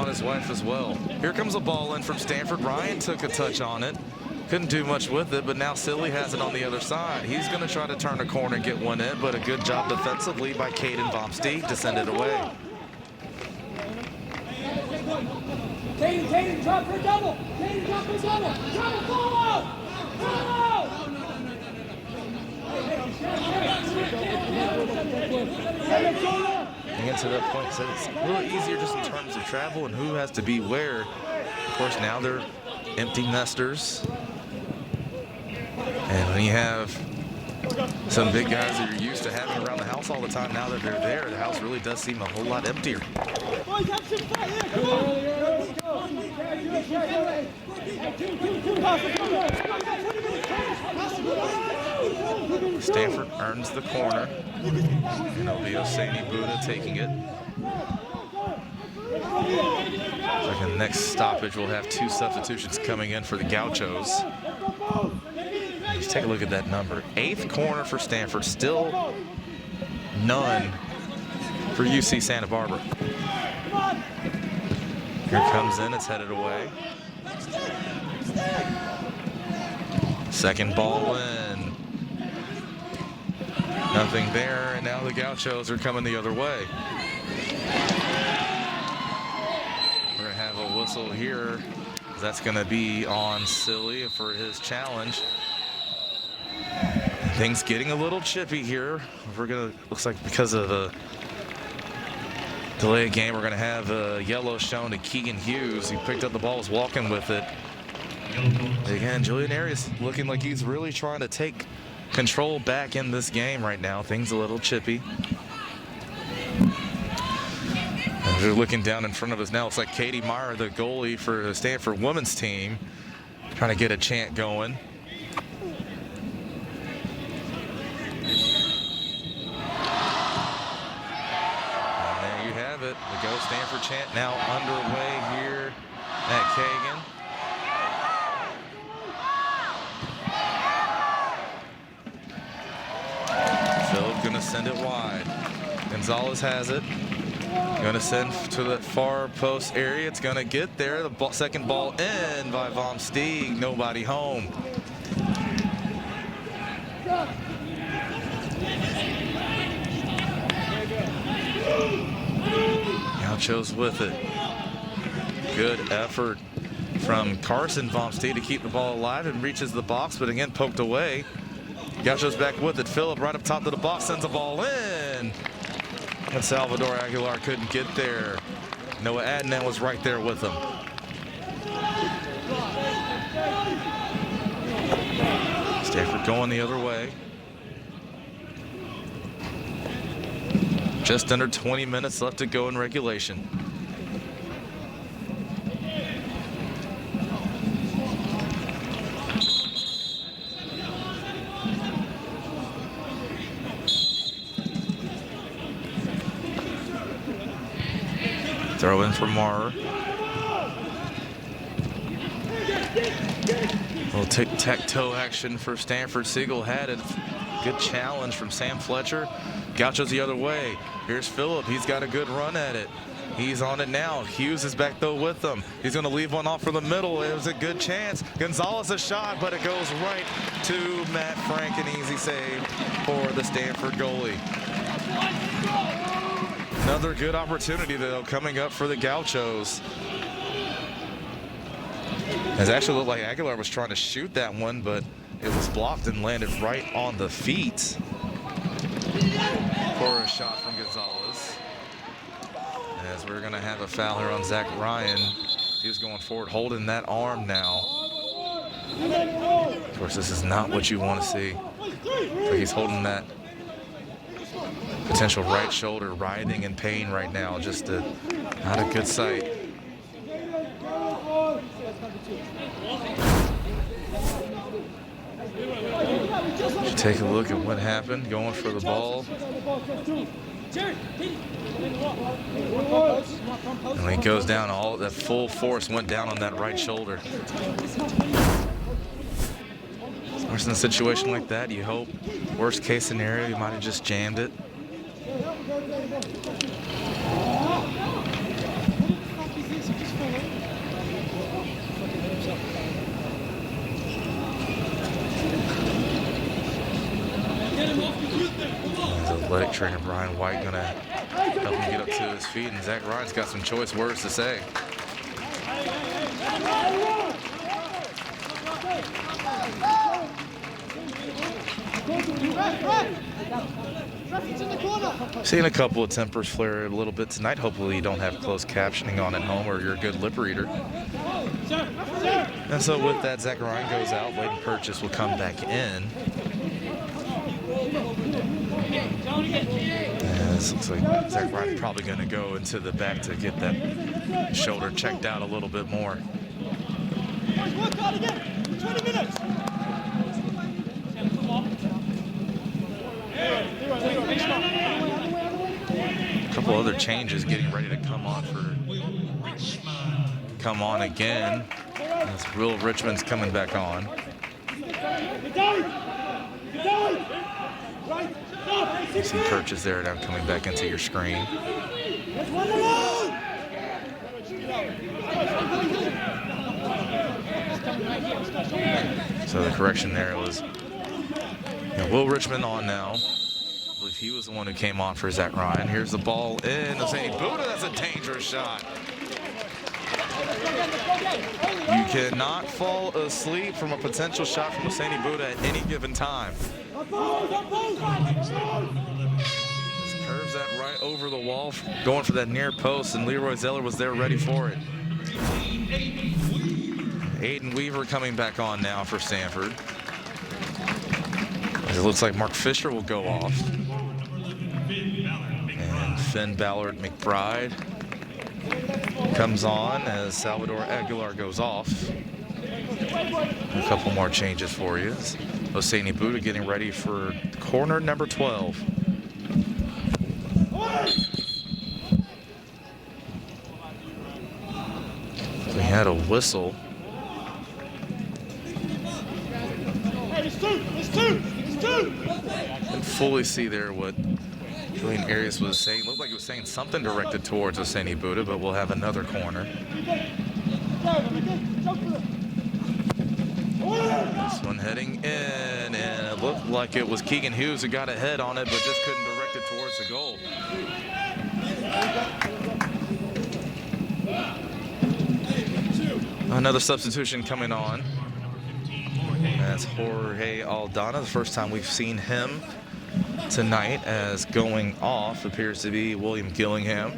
his wife as well. Here comes a ball in from Stanford. Ryan took a touch on it. Couldn't do much with it, but now Silly has it on the other side. He's going to try to turn a corner and get one in, but a good job defensively by Caden Vomsteeg to send it away. Caden, drop for double. Caden, drop for double. Double, fall out. And get to that point, so it's a little easier just in terms of travel and who has to be where. Of course, now they're empty nesters. And when you have some big guys that you're used to having around the house all the time, now that they're there, the house really does seem a whole lot emptier. Stanford earns the corner, and it'll be Oseni Buddha taking it. Like the next stoppage, we'll have 2 substitutions coming in for the Gauchos. Just take a look at that number. 8th corner for Stanford, still none for UC Santa Barbara. Here it comes in, it's headed away. Second ball in. Nothing there, and now the Gauchos are coming the other way. We're gonna have a whistle here. That's gonna be on Silly for his challenge. Things getting a little chippy here. Looks like because of the delay of game, we're gonna have a yellow shown to Keegan Hughes. He picked up the ball, was walking with it. Again, Julian Arias looking like he's really trying to take control back in this game right now. Things a little chippy. And they're looking down in front of us now. It's like Katie Meyer, the goalie for the Stanford women's team, trying to get a chant going. The Go Stanford chant now underway here at Kagan. Philip gonna send it wide. Gonzalez has it. Gonna send to the far post area. It's gonna get there. The second ball in by Vomsteeg. Nobody home. Gauchos with it. Good effort from Carson Vomsteeg to keep the ball alive and reaches the box, but again poked away. Gauchos back with it. Phillip right up top of the box sends the ball in. And Salvador Aguilar couldn't get there. Noah Adnan was right there with him. Stanford going the other way. Just under 20 minutes left to go in regulation. Throw in for Maurer. Little tic-tac-toe action for Stanford. Siegel had it. Good challenge from Sam Fletcher. Gauchos the other way. Here's Phillip. He's got a good run at it. He's on it now. Hughes is back though with them. He's going to leave one off for the middle. It was a good chance. Gonzalez a shot, but it goes right to Matt Frank. An easy save for the Stanford goalie. Another good opportunity though coming up for the Gauchos. It actually looked like Aguilar was trying to shoot that one, but it was blocked and landed right on the feet for a shot from Gonzalez. As we're going to have a foul here on Zach Ryan. He was going forward, holding that arm now. Of course, this is not what you want to see. So he's holding that potential right shoulder, writhing in pain right now. Just not a good sight. Take a look at what happened. Going for the ball. And when he goes down, all that full force went down on that right shoulder. Of course, in a situation like that, you hope, worst case scenario, you might have just jammed it. Athletic trainer Brian White gonna help him get up to his feet, and Zach Ryan's got some choice words to say. Seeing a couple of tempers flare a little bit tonight. Hopefully you don't have closed captioning on at home, or you're a good lip reader. And so with that, Zach Ryan goes out. Layden Purchase will come back in. And this looks like Zach Ryan probably going to go into the back to get that shoulder checked out a little bit more. 20 minutes. A couple other changes getting ready to come on again. As Will Richmond's coming back on. You see Purchase there now coming back into your screen. So the correction there was Will Richmond on now. I believe he was the one who came on for Zach Ryan. Here's the ball in. Hosseini Buddha, that's a dangerous shot. You cannot fall asleep from a potential shot from Hosseini Buddha at any given time. Just curves that right over the wall, going for that near post, and Leroy Zeller was there ready for it. Aiden Weaver coming back on now for Stanford. It looks like Mark Fisher will go off. And Finn Ballard McBride comes on as Salvador Aguilar goes off. A couple more changes for you. Hosseini Buddha getting ready for corner number 12. We had a whistle. Didn't fully see there what Julian Arias was saying. Looked like he was saying something directed towards Hosseini Buddha, but we'll have another corner. This one heading in, and it looked like it was Keegan Hughes who got ahead on it, but just couldn't direct it towards the goal. Another substitution coming on. That's Jorge Aldana. The first time we've seen him tonight, as going off appears to be William Gillingham.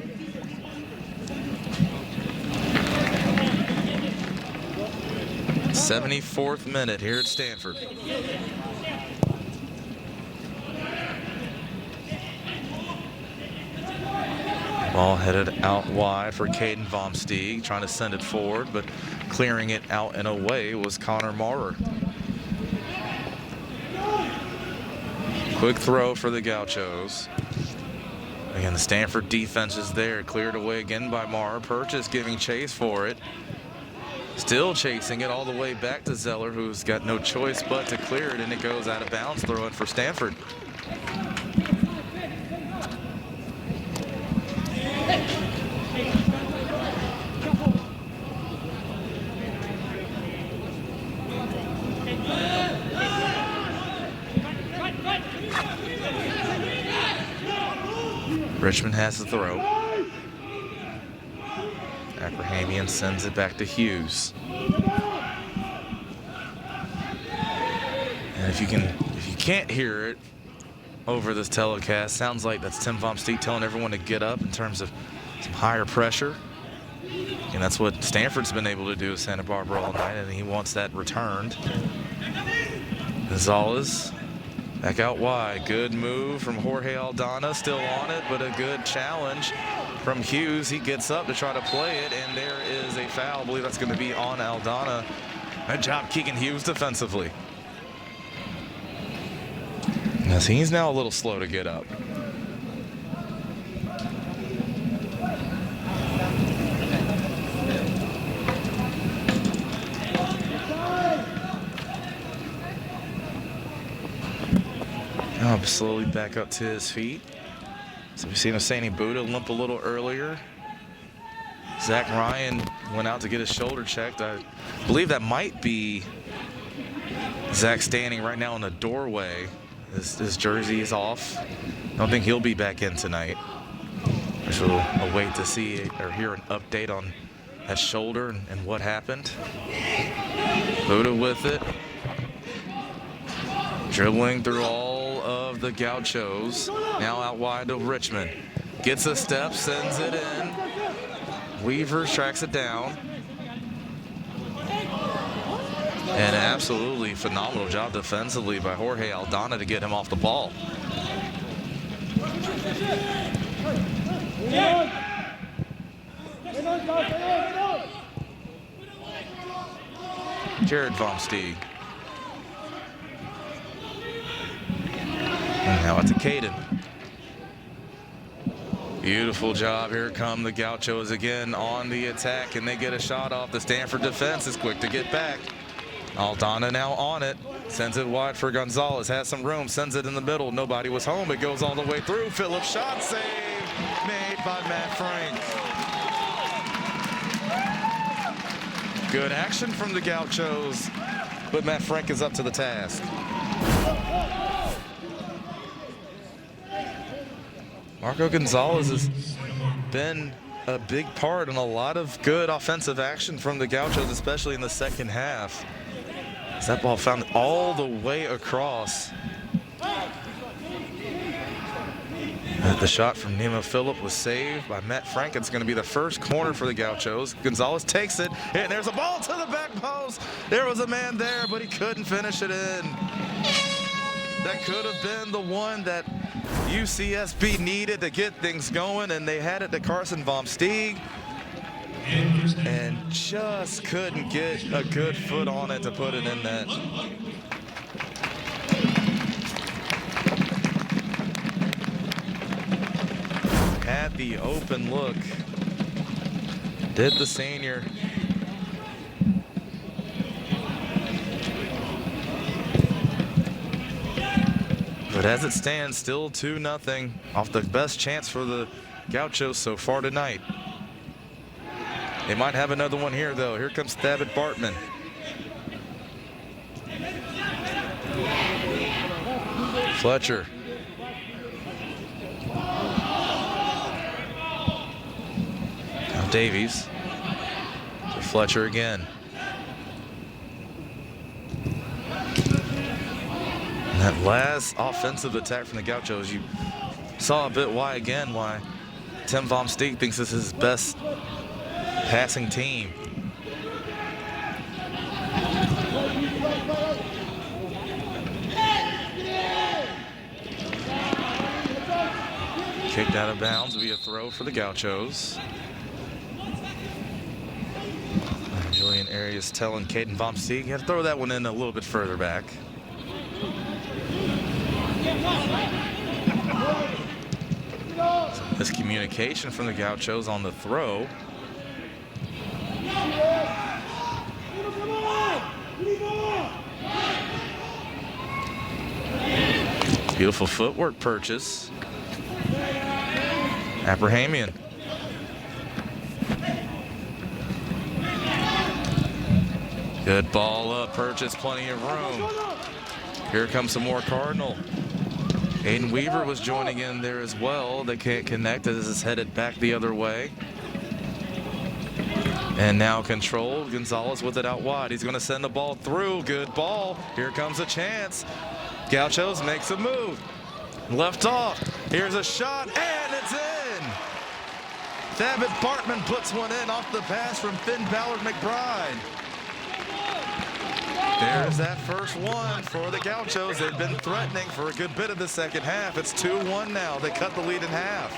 '74th minute here at Stanford. Ball headed out wide for Caden Vomsteeg, trying to send it forward, but clearing it out and away was Connor Maurer. Quick throw for the Gauchos. Again, the Stanford defense is there, cleared away again by Maurer. Purchase giving chase for it. Still chasing it all the way back to Zeller, who's got no choice but to clear it, and it goes out of bounds. Throw it for Stanford. Richmond has the throw. Abrahamian sends it back to Hughes. And if you can't hear it over this telecast, sounds like that's Tim Vomsteeg telling everyone to get up in terms of some higher pressure. And that's what Stanford's been able to do with Santa Barbara all night, and he wants that returned. Gonzalez back out wide. Good move from Jorge Aldana, still on it, but a good challenge from Hughes. He gets up to try to play it, and there is a foul. I believe that's going to be on Aldana. Good job, Keegan Hughes, defensively. As he's now a little slow to get up. slowly back up to his feet. So we've seen Hosseini Buddha limp a little earlier. Zach Ryan went out to get his shoulder checked. I believe that might be Zach standing right now in the doorway. His jersey is off. I don't think he'll be back in tonight. So we'll wait to see or hear an update on that shoulder and what happened. Buddha with it. Dribbling through all of the Gauchos. Now out wide to Richmond. Gets a step, sends it in. Weaver tracks it down. And an absolutely phenomenal job defensively by Jorge Aldana to get him off the ball. Jared Von Steeg. And now it's a Caden. Beautiful job. Here come the Gauchos again on the attack, and they get a shot off. The Stanford defense is quick to get back. Aldana now on it. Sends it wide for Gonzalez. Has some room. Sends it in the middle. Nobody was home. It goes all the way through. Phillips shot save made by Matt Frank. Good action from the Gauchos, but Matt Frank is up to the task. Marco Gonzalez has been a big part in a lot of good offensive action from the Gauchos, especially in the second half. As that ball found all the way across. The shot from Nemo Phillip was saved by Matt Frank. It's going to be the first corner for the Gauchos. Gonzalez takes it, and there's a ball to the back post. There was a man there, but he couldn't finish it in. That could have been the one that UCSB needed to get things going, and they had it to Carson Von Steeg and just couldn't get a good foot on it to put it in net. Had the open look, did the senior. But as it stands, still 2-0 off the best chance for the Gauchos so far tonight. They might have another one here, though. Here comes Thabit Bartman. Fletcher. Now Davies. To Fletcher again. That last offensive attack from the Gauchos, you saw a bit why Tim Von Steeg thinks this is his best passing team. Kicked out of bounds via throw for the Gauchos. Julian Arias telling Caden Von Steeg, you have to throw that one in a little bit further back. Miscommunication from the Gauchos on the throw. Beautiful footwork purchase. Abrahamian. Good ball up, purchase, plenty of room. Here comes some more Cardinal. Aiden Weaver was joining in there as well. They can't connect as it's headed back the other way. And now controlled. Gonzalez with it out wide. He's going to send the ball through. Good ball. Here comes a chance. Gauchos makes a move. Left off. Here's a shot, and it's in. Thabit Bartman puts one in off the pass from Finn Ballard McBride. There's that first one for the Gauchos. They've been threatening for a good bit of the second half. It's 2-1 now. They cut the lead in half.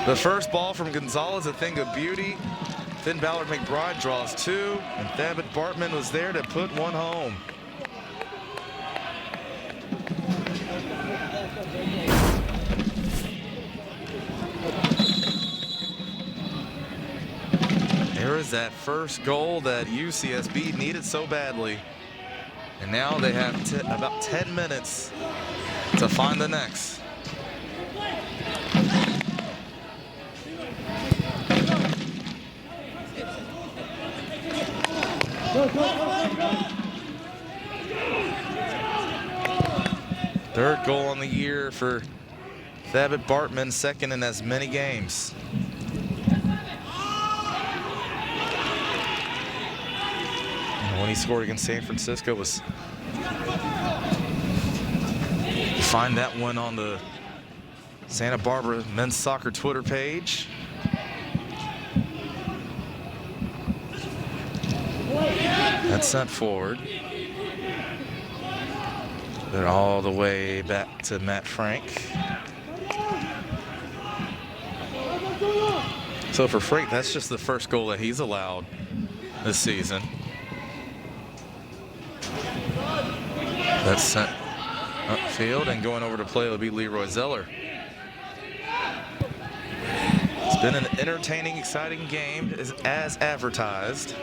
The first ball from Gonzalez, a thing of beauty. Finn Ballard McBride draws two, and Thabit Bartman was there to put one home. There is that first goal that UCSB needed so badly. And now they have about 10 minutes to find the next. Third goal on the year for Thabit Bartman, second in as many games. And when he scored against San Francisco was... You find that one on the Santa Barbara men's soccer Twitter page. That's sent forward. Then all the way back to Matt Frank. So for Frank, that's just the first goal that he's allowed this season. That's sent upfield, and going over to play will be Leroy Zeller. It's been an entertaining, exciting game as advertised.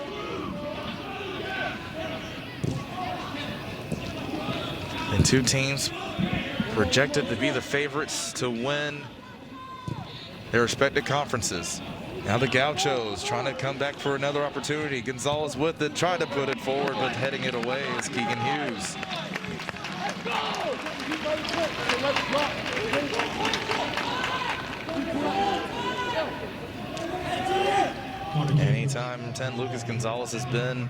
And two teams projected to be the favorites to win their respective conferences. Now the Gauchos trying to come back for another opportunity. Gonzalez with it, tried to put it forward, but heading it away is Keegan Hughes. Anytime 10 Lucas Gonzalez has been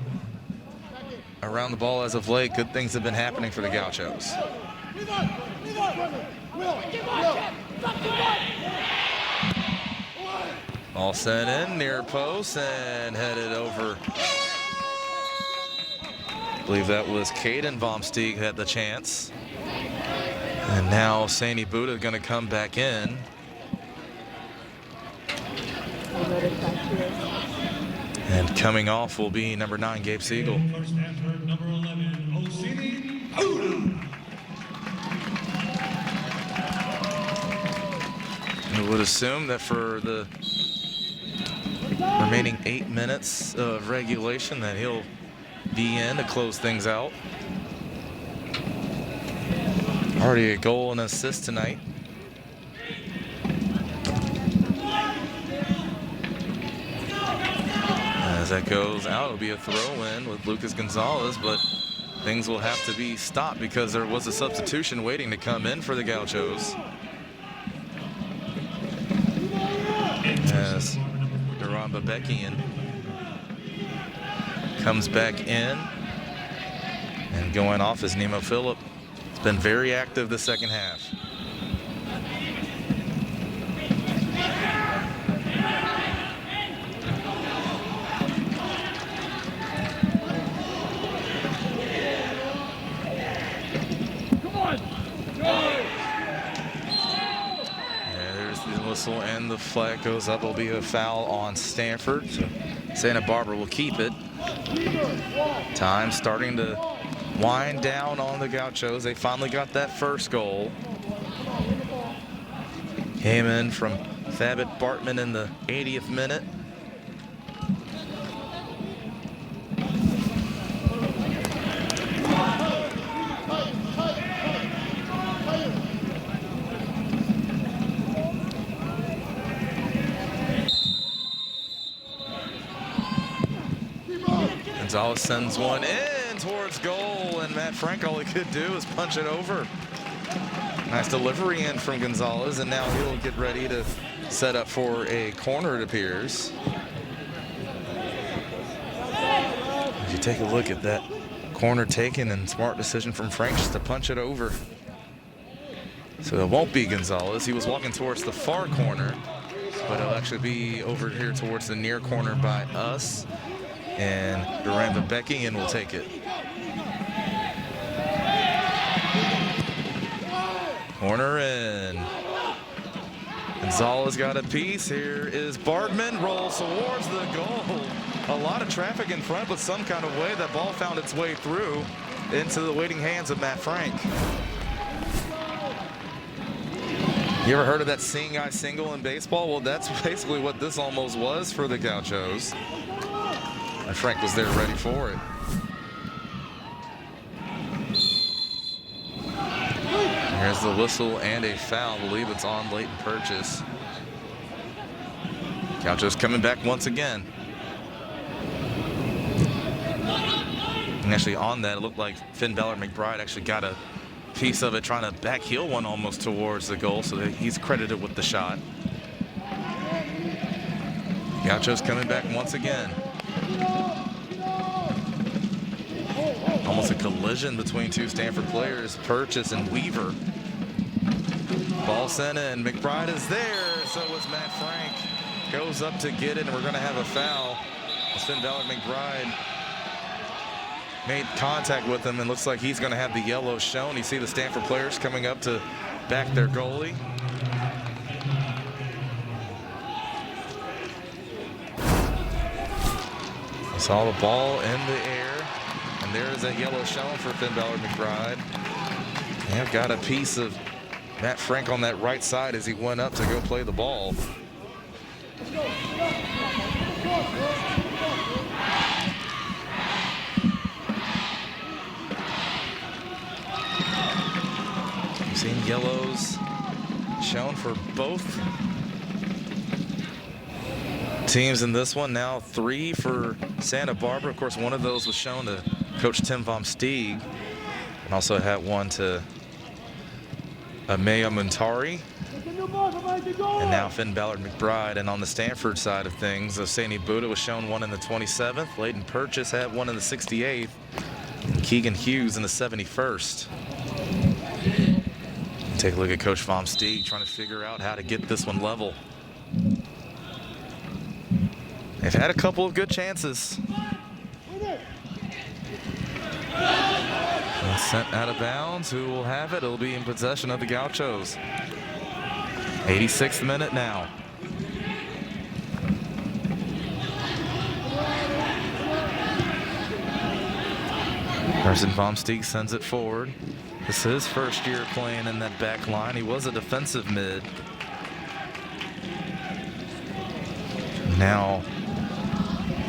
around the ball as of late, good things have been happening for the Gauchos. All sent in near post and headed over. I believe that was Caden Vomsteeg had the chance. And now Sandy Buddha going to come back in. And coming off will be number 9, Gabe Siegel. For Stanford, number 11, Osini Buddha. I would assume that for the remaining 8 minutes of regulation that he'll be in to close things out. Already a goal and assist tonight. As that goes out, it'll be a throw-in with Lucas Gonzalez, but things will have to be stopped because there was a substitution waiting to come in for the Gauchos. As Duran Babekian comes back in, and going off is Nemo Phillip. It's been very active the second half. And the flag goes up. Will be a foul on Stanford. So Santa Barbara will keep it. Time starting to wind down on the Gauchos. They finally got that first goal. Came in from Thabit Bartman in the 80th minute. Gonzalez sends one in towards goal, and Matt Frank, all he could do is punch it over. Nice delivery in from Gonzalez, and now he'll get ready to set up for a corner, it appears. If you take a look at that corner taken, and smart decision from Frank just to punch it over. So it won't be Gonzalez. He was walking towards the far corner, but it'll actually be over here towards the near corner by us. And Duran Babekian will take it. Corner in. Gonzalez got a piece. Here is Bartman. Rolls towards the goal. A lot of traffic in front, but some kind of way that ball found its way through into the waiting hands of Matt Frank. You ever heard of that seeing guy single in baseball? Well, that's basically what this almost was for the Gauchos. And Frank was there ready for it. There's the whistle and a foul. I believe it's on Leighton Purchase. Gauchos coming back once again. And actually on that, it looked like Finn Ballard McBride actually got a piece of it, trying to back heel one almost towards the goal, so that he's credited with the shot. Gauchos coming back once again. Almost a collision between two Stanford players, Purchase and Weaver. Ball sent in. McBride is there. So was Matt Frank. Goes up to get it, and we're going to have a foul. Finn Ballard McBride made contact with him, and looks like he's going to have the yellow shown. You see the Stanford players coming up to back their goalie. Saw the ball in the air, and there is that yellow shown for Finn Ballard McBride. And got a piece of Matt Frank on that right side as he went up to go play the ball. We've seen yellows shown for both teams in this one. Now 3 for Santa Barbara. Of course, one of those was shown to Coach Tim Vom Steeg, and also had one to Amaya Muntari. And now Finn Ballard McBride. And on the Stanford side of things, Osani Buddha was shown one in the 27th. Leighton Purchase had one in the 68th. And Keegan Hughes in the 71st. Take a look at Coach Vom Steeg trying to figure out how to get this one level. They've had a couple of good chances. And sent out of bounds. Who will have it? It'll be in possession of the Gauchos. 86th minute now. Carson Vom Steeg sends it forward. This is his first year playing in that back line. He was a defensive mid. Now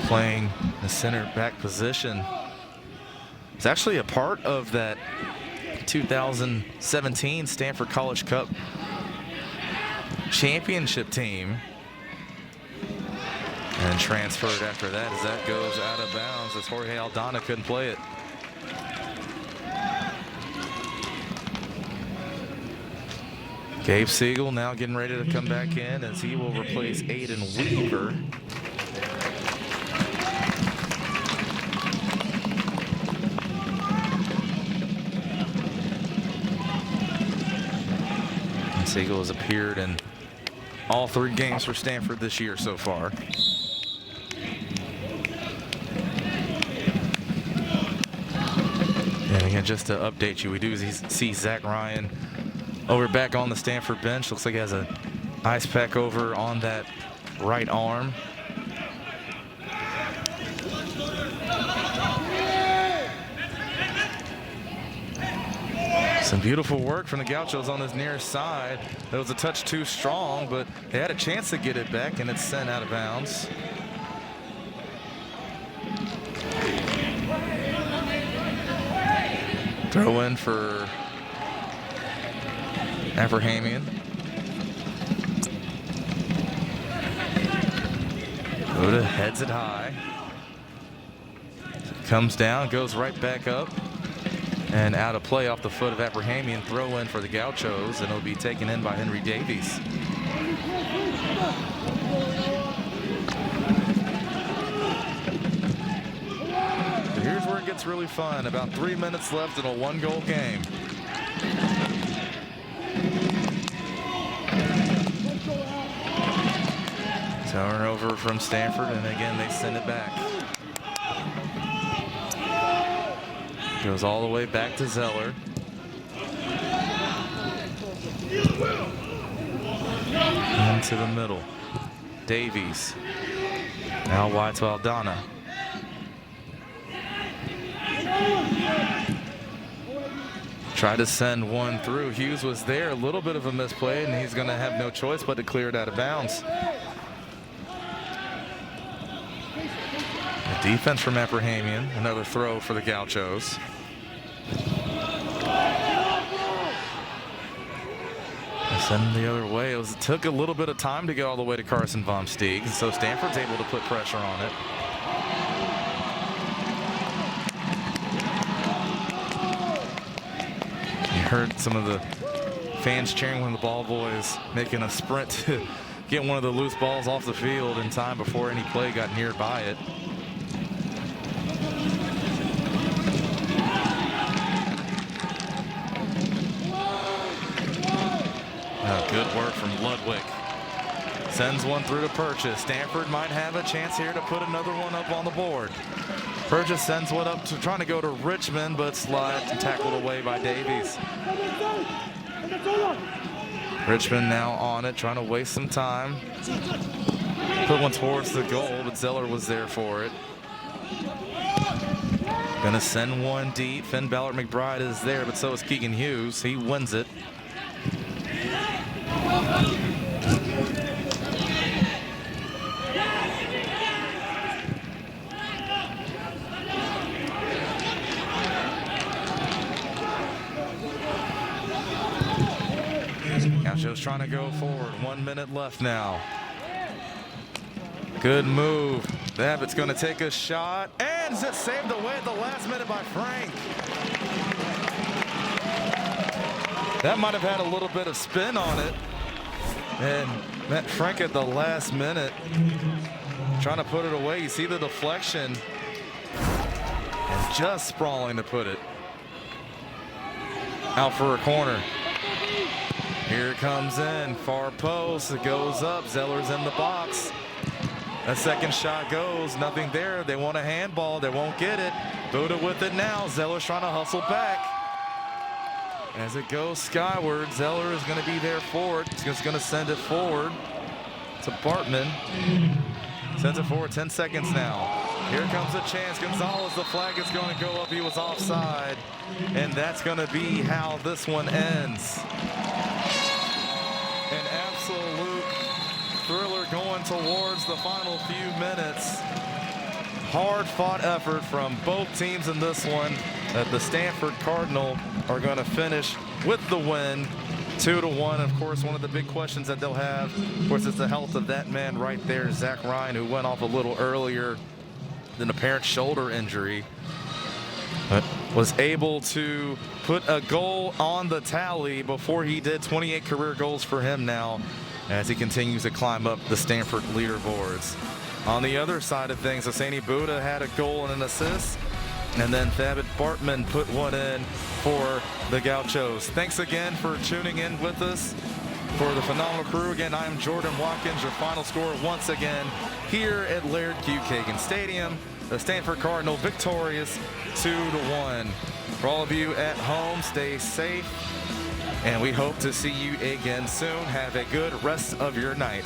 playing the center back position. It's actually a part of that 2017 Stanford College Cup championship team, and transferred after that as that goes out of bounds as Jorge Aldana couldn't play it. Gabe Siegel now getting ready to come back in as he will replace Aiden Weaver. And Siegel has appeared in all 3 games for Stanford this year so far. And again, just to update you, we do see Zach Ryan over back on the Stanford bench. Looks like he has an ice pack over on that right arm. Some beautiful work from the Gauchos on this near side. It was a touch too strong, but they had a chance to get it back, and it's sent out of bounds. Throw in for Abrahamian. Buddha heads it high. Comes down, goes right back up. And out of play off the foot of Abrahamian. Throw in for the Gauchos, and it'll be taken in by Henry Davies. So here's where it gets really fun. About 3 minutes left in a 1-goal game. Turnover from Stanford, and again they send it back. Goes all the way back to Zeller. Into the middle. Davies. Now wide to Aldana. Tried to send one through. Hughes was there. A little bit of a misplay, and he's going to have no choice but to clear it out of bounds. A defense from Abrahamian. Another throw for the Gauchos. Send the other way. It took a little bit of time to get all the way to Carson Von Steeg, and so Stanford's able to put pressure on it. You heard some of the fans cheering when the ball boys making a sprint to get one of the loose balls off the field in time before any play got nearby it. Good work from Ludwig. Sends one through to Purchase. Stanford might have a chance here to put another one up on the board. Purchase sends one up to trying to go to Richmond, but slides and tackled away by Davies. Richmond now on it, trying to waste some time. Put one towards the goal, but Zeller was there for it. Gonna send one deep. Finn Ballard McBride is there, but so is Keegan Hughes. He wins it. Gauchos trying to go forward. 1 minute left now. Good move. Babbitt's going to take a shot, and it's saved away at the last minute by Frank. That might have had a little bit of spin on it, and met Frank at the last minute trying to put it away. You see the deflection, and just sprawling to put it out for a corner. Here it comes in, far post, it goes up, Zeller's in the box. That second shot goes, nothing there. They want a handball, they won't get it. Buddha with it now, Zeller's trying to hustle back. As it goes skyward, Zeller is going to be there for it. He's just going to send it forward to Bartman. Sends it forward, 10 seconds now. Here comes a chance. Gonzalez, the flag is going to go up. He was offside. And that's going to be how this one ends. An absolute thriller going towards the final few minutes. Hard-fought effort from both teams in this one. The Stanford Cardinal are going to finish with the win, 2-1. Of course, one of the big questions that they'll have, of course, is the health of that man right there, Zach Ryan, who went off a little earlier than apparent shoulder injury, but was able to put a goal on the tally before he did. 28 career goals for him now as he continues to climb up the Stanford leaderboards. On the other side of things, Hosseini Buddha had a goal and an assist, and then Thabit Bartman put one in for the Gauchos. Thanks again for tuning in with us. For the phenomenal crew, again, I'm Jordan Watkins. Your final score once again here at Laird Q. Kagan Stadium. The Stanford Cardinal victorious 2-1. For all of you at home, stay safe, and we hope to see you again soon. Have a good rest of your night.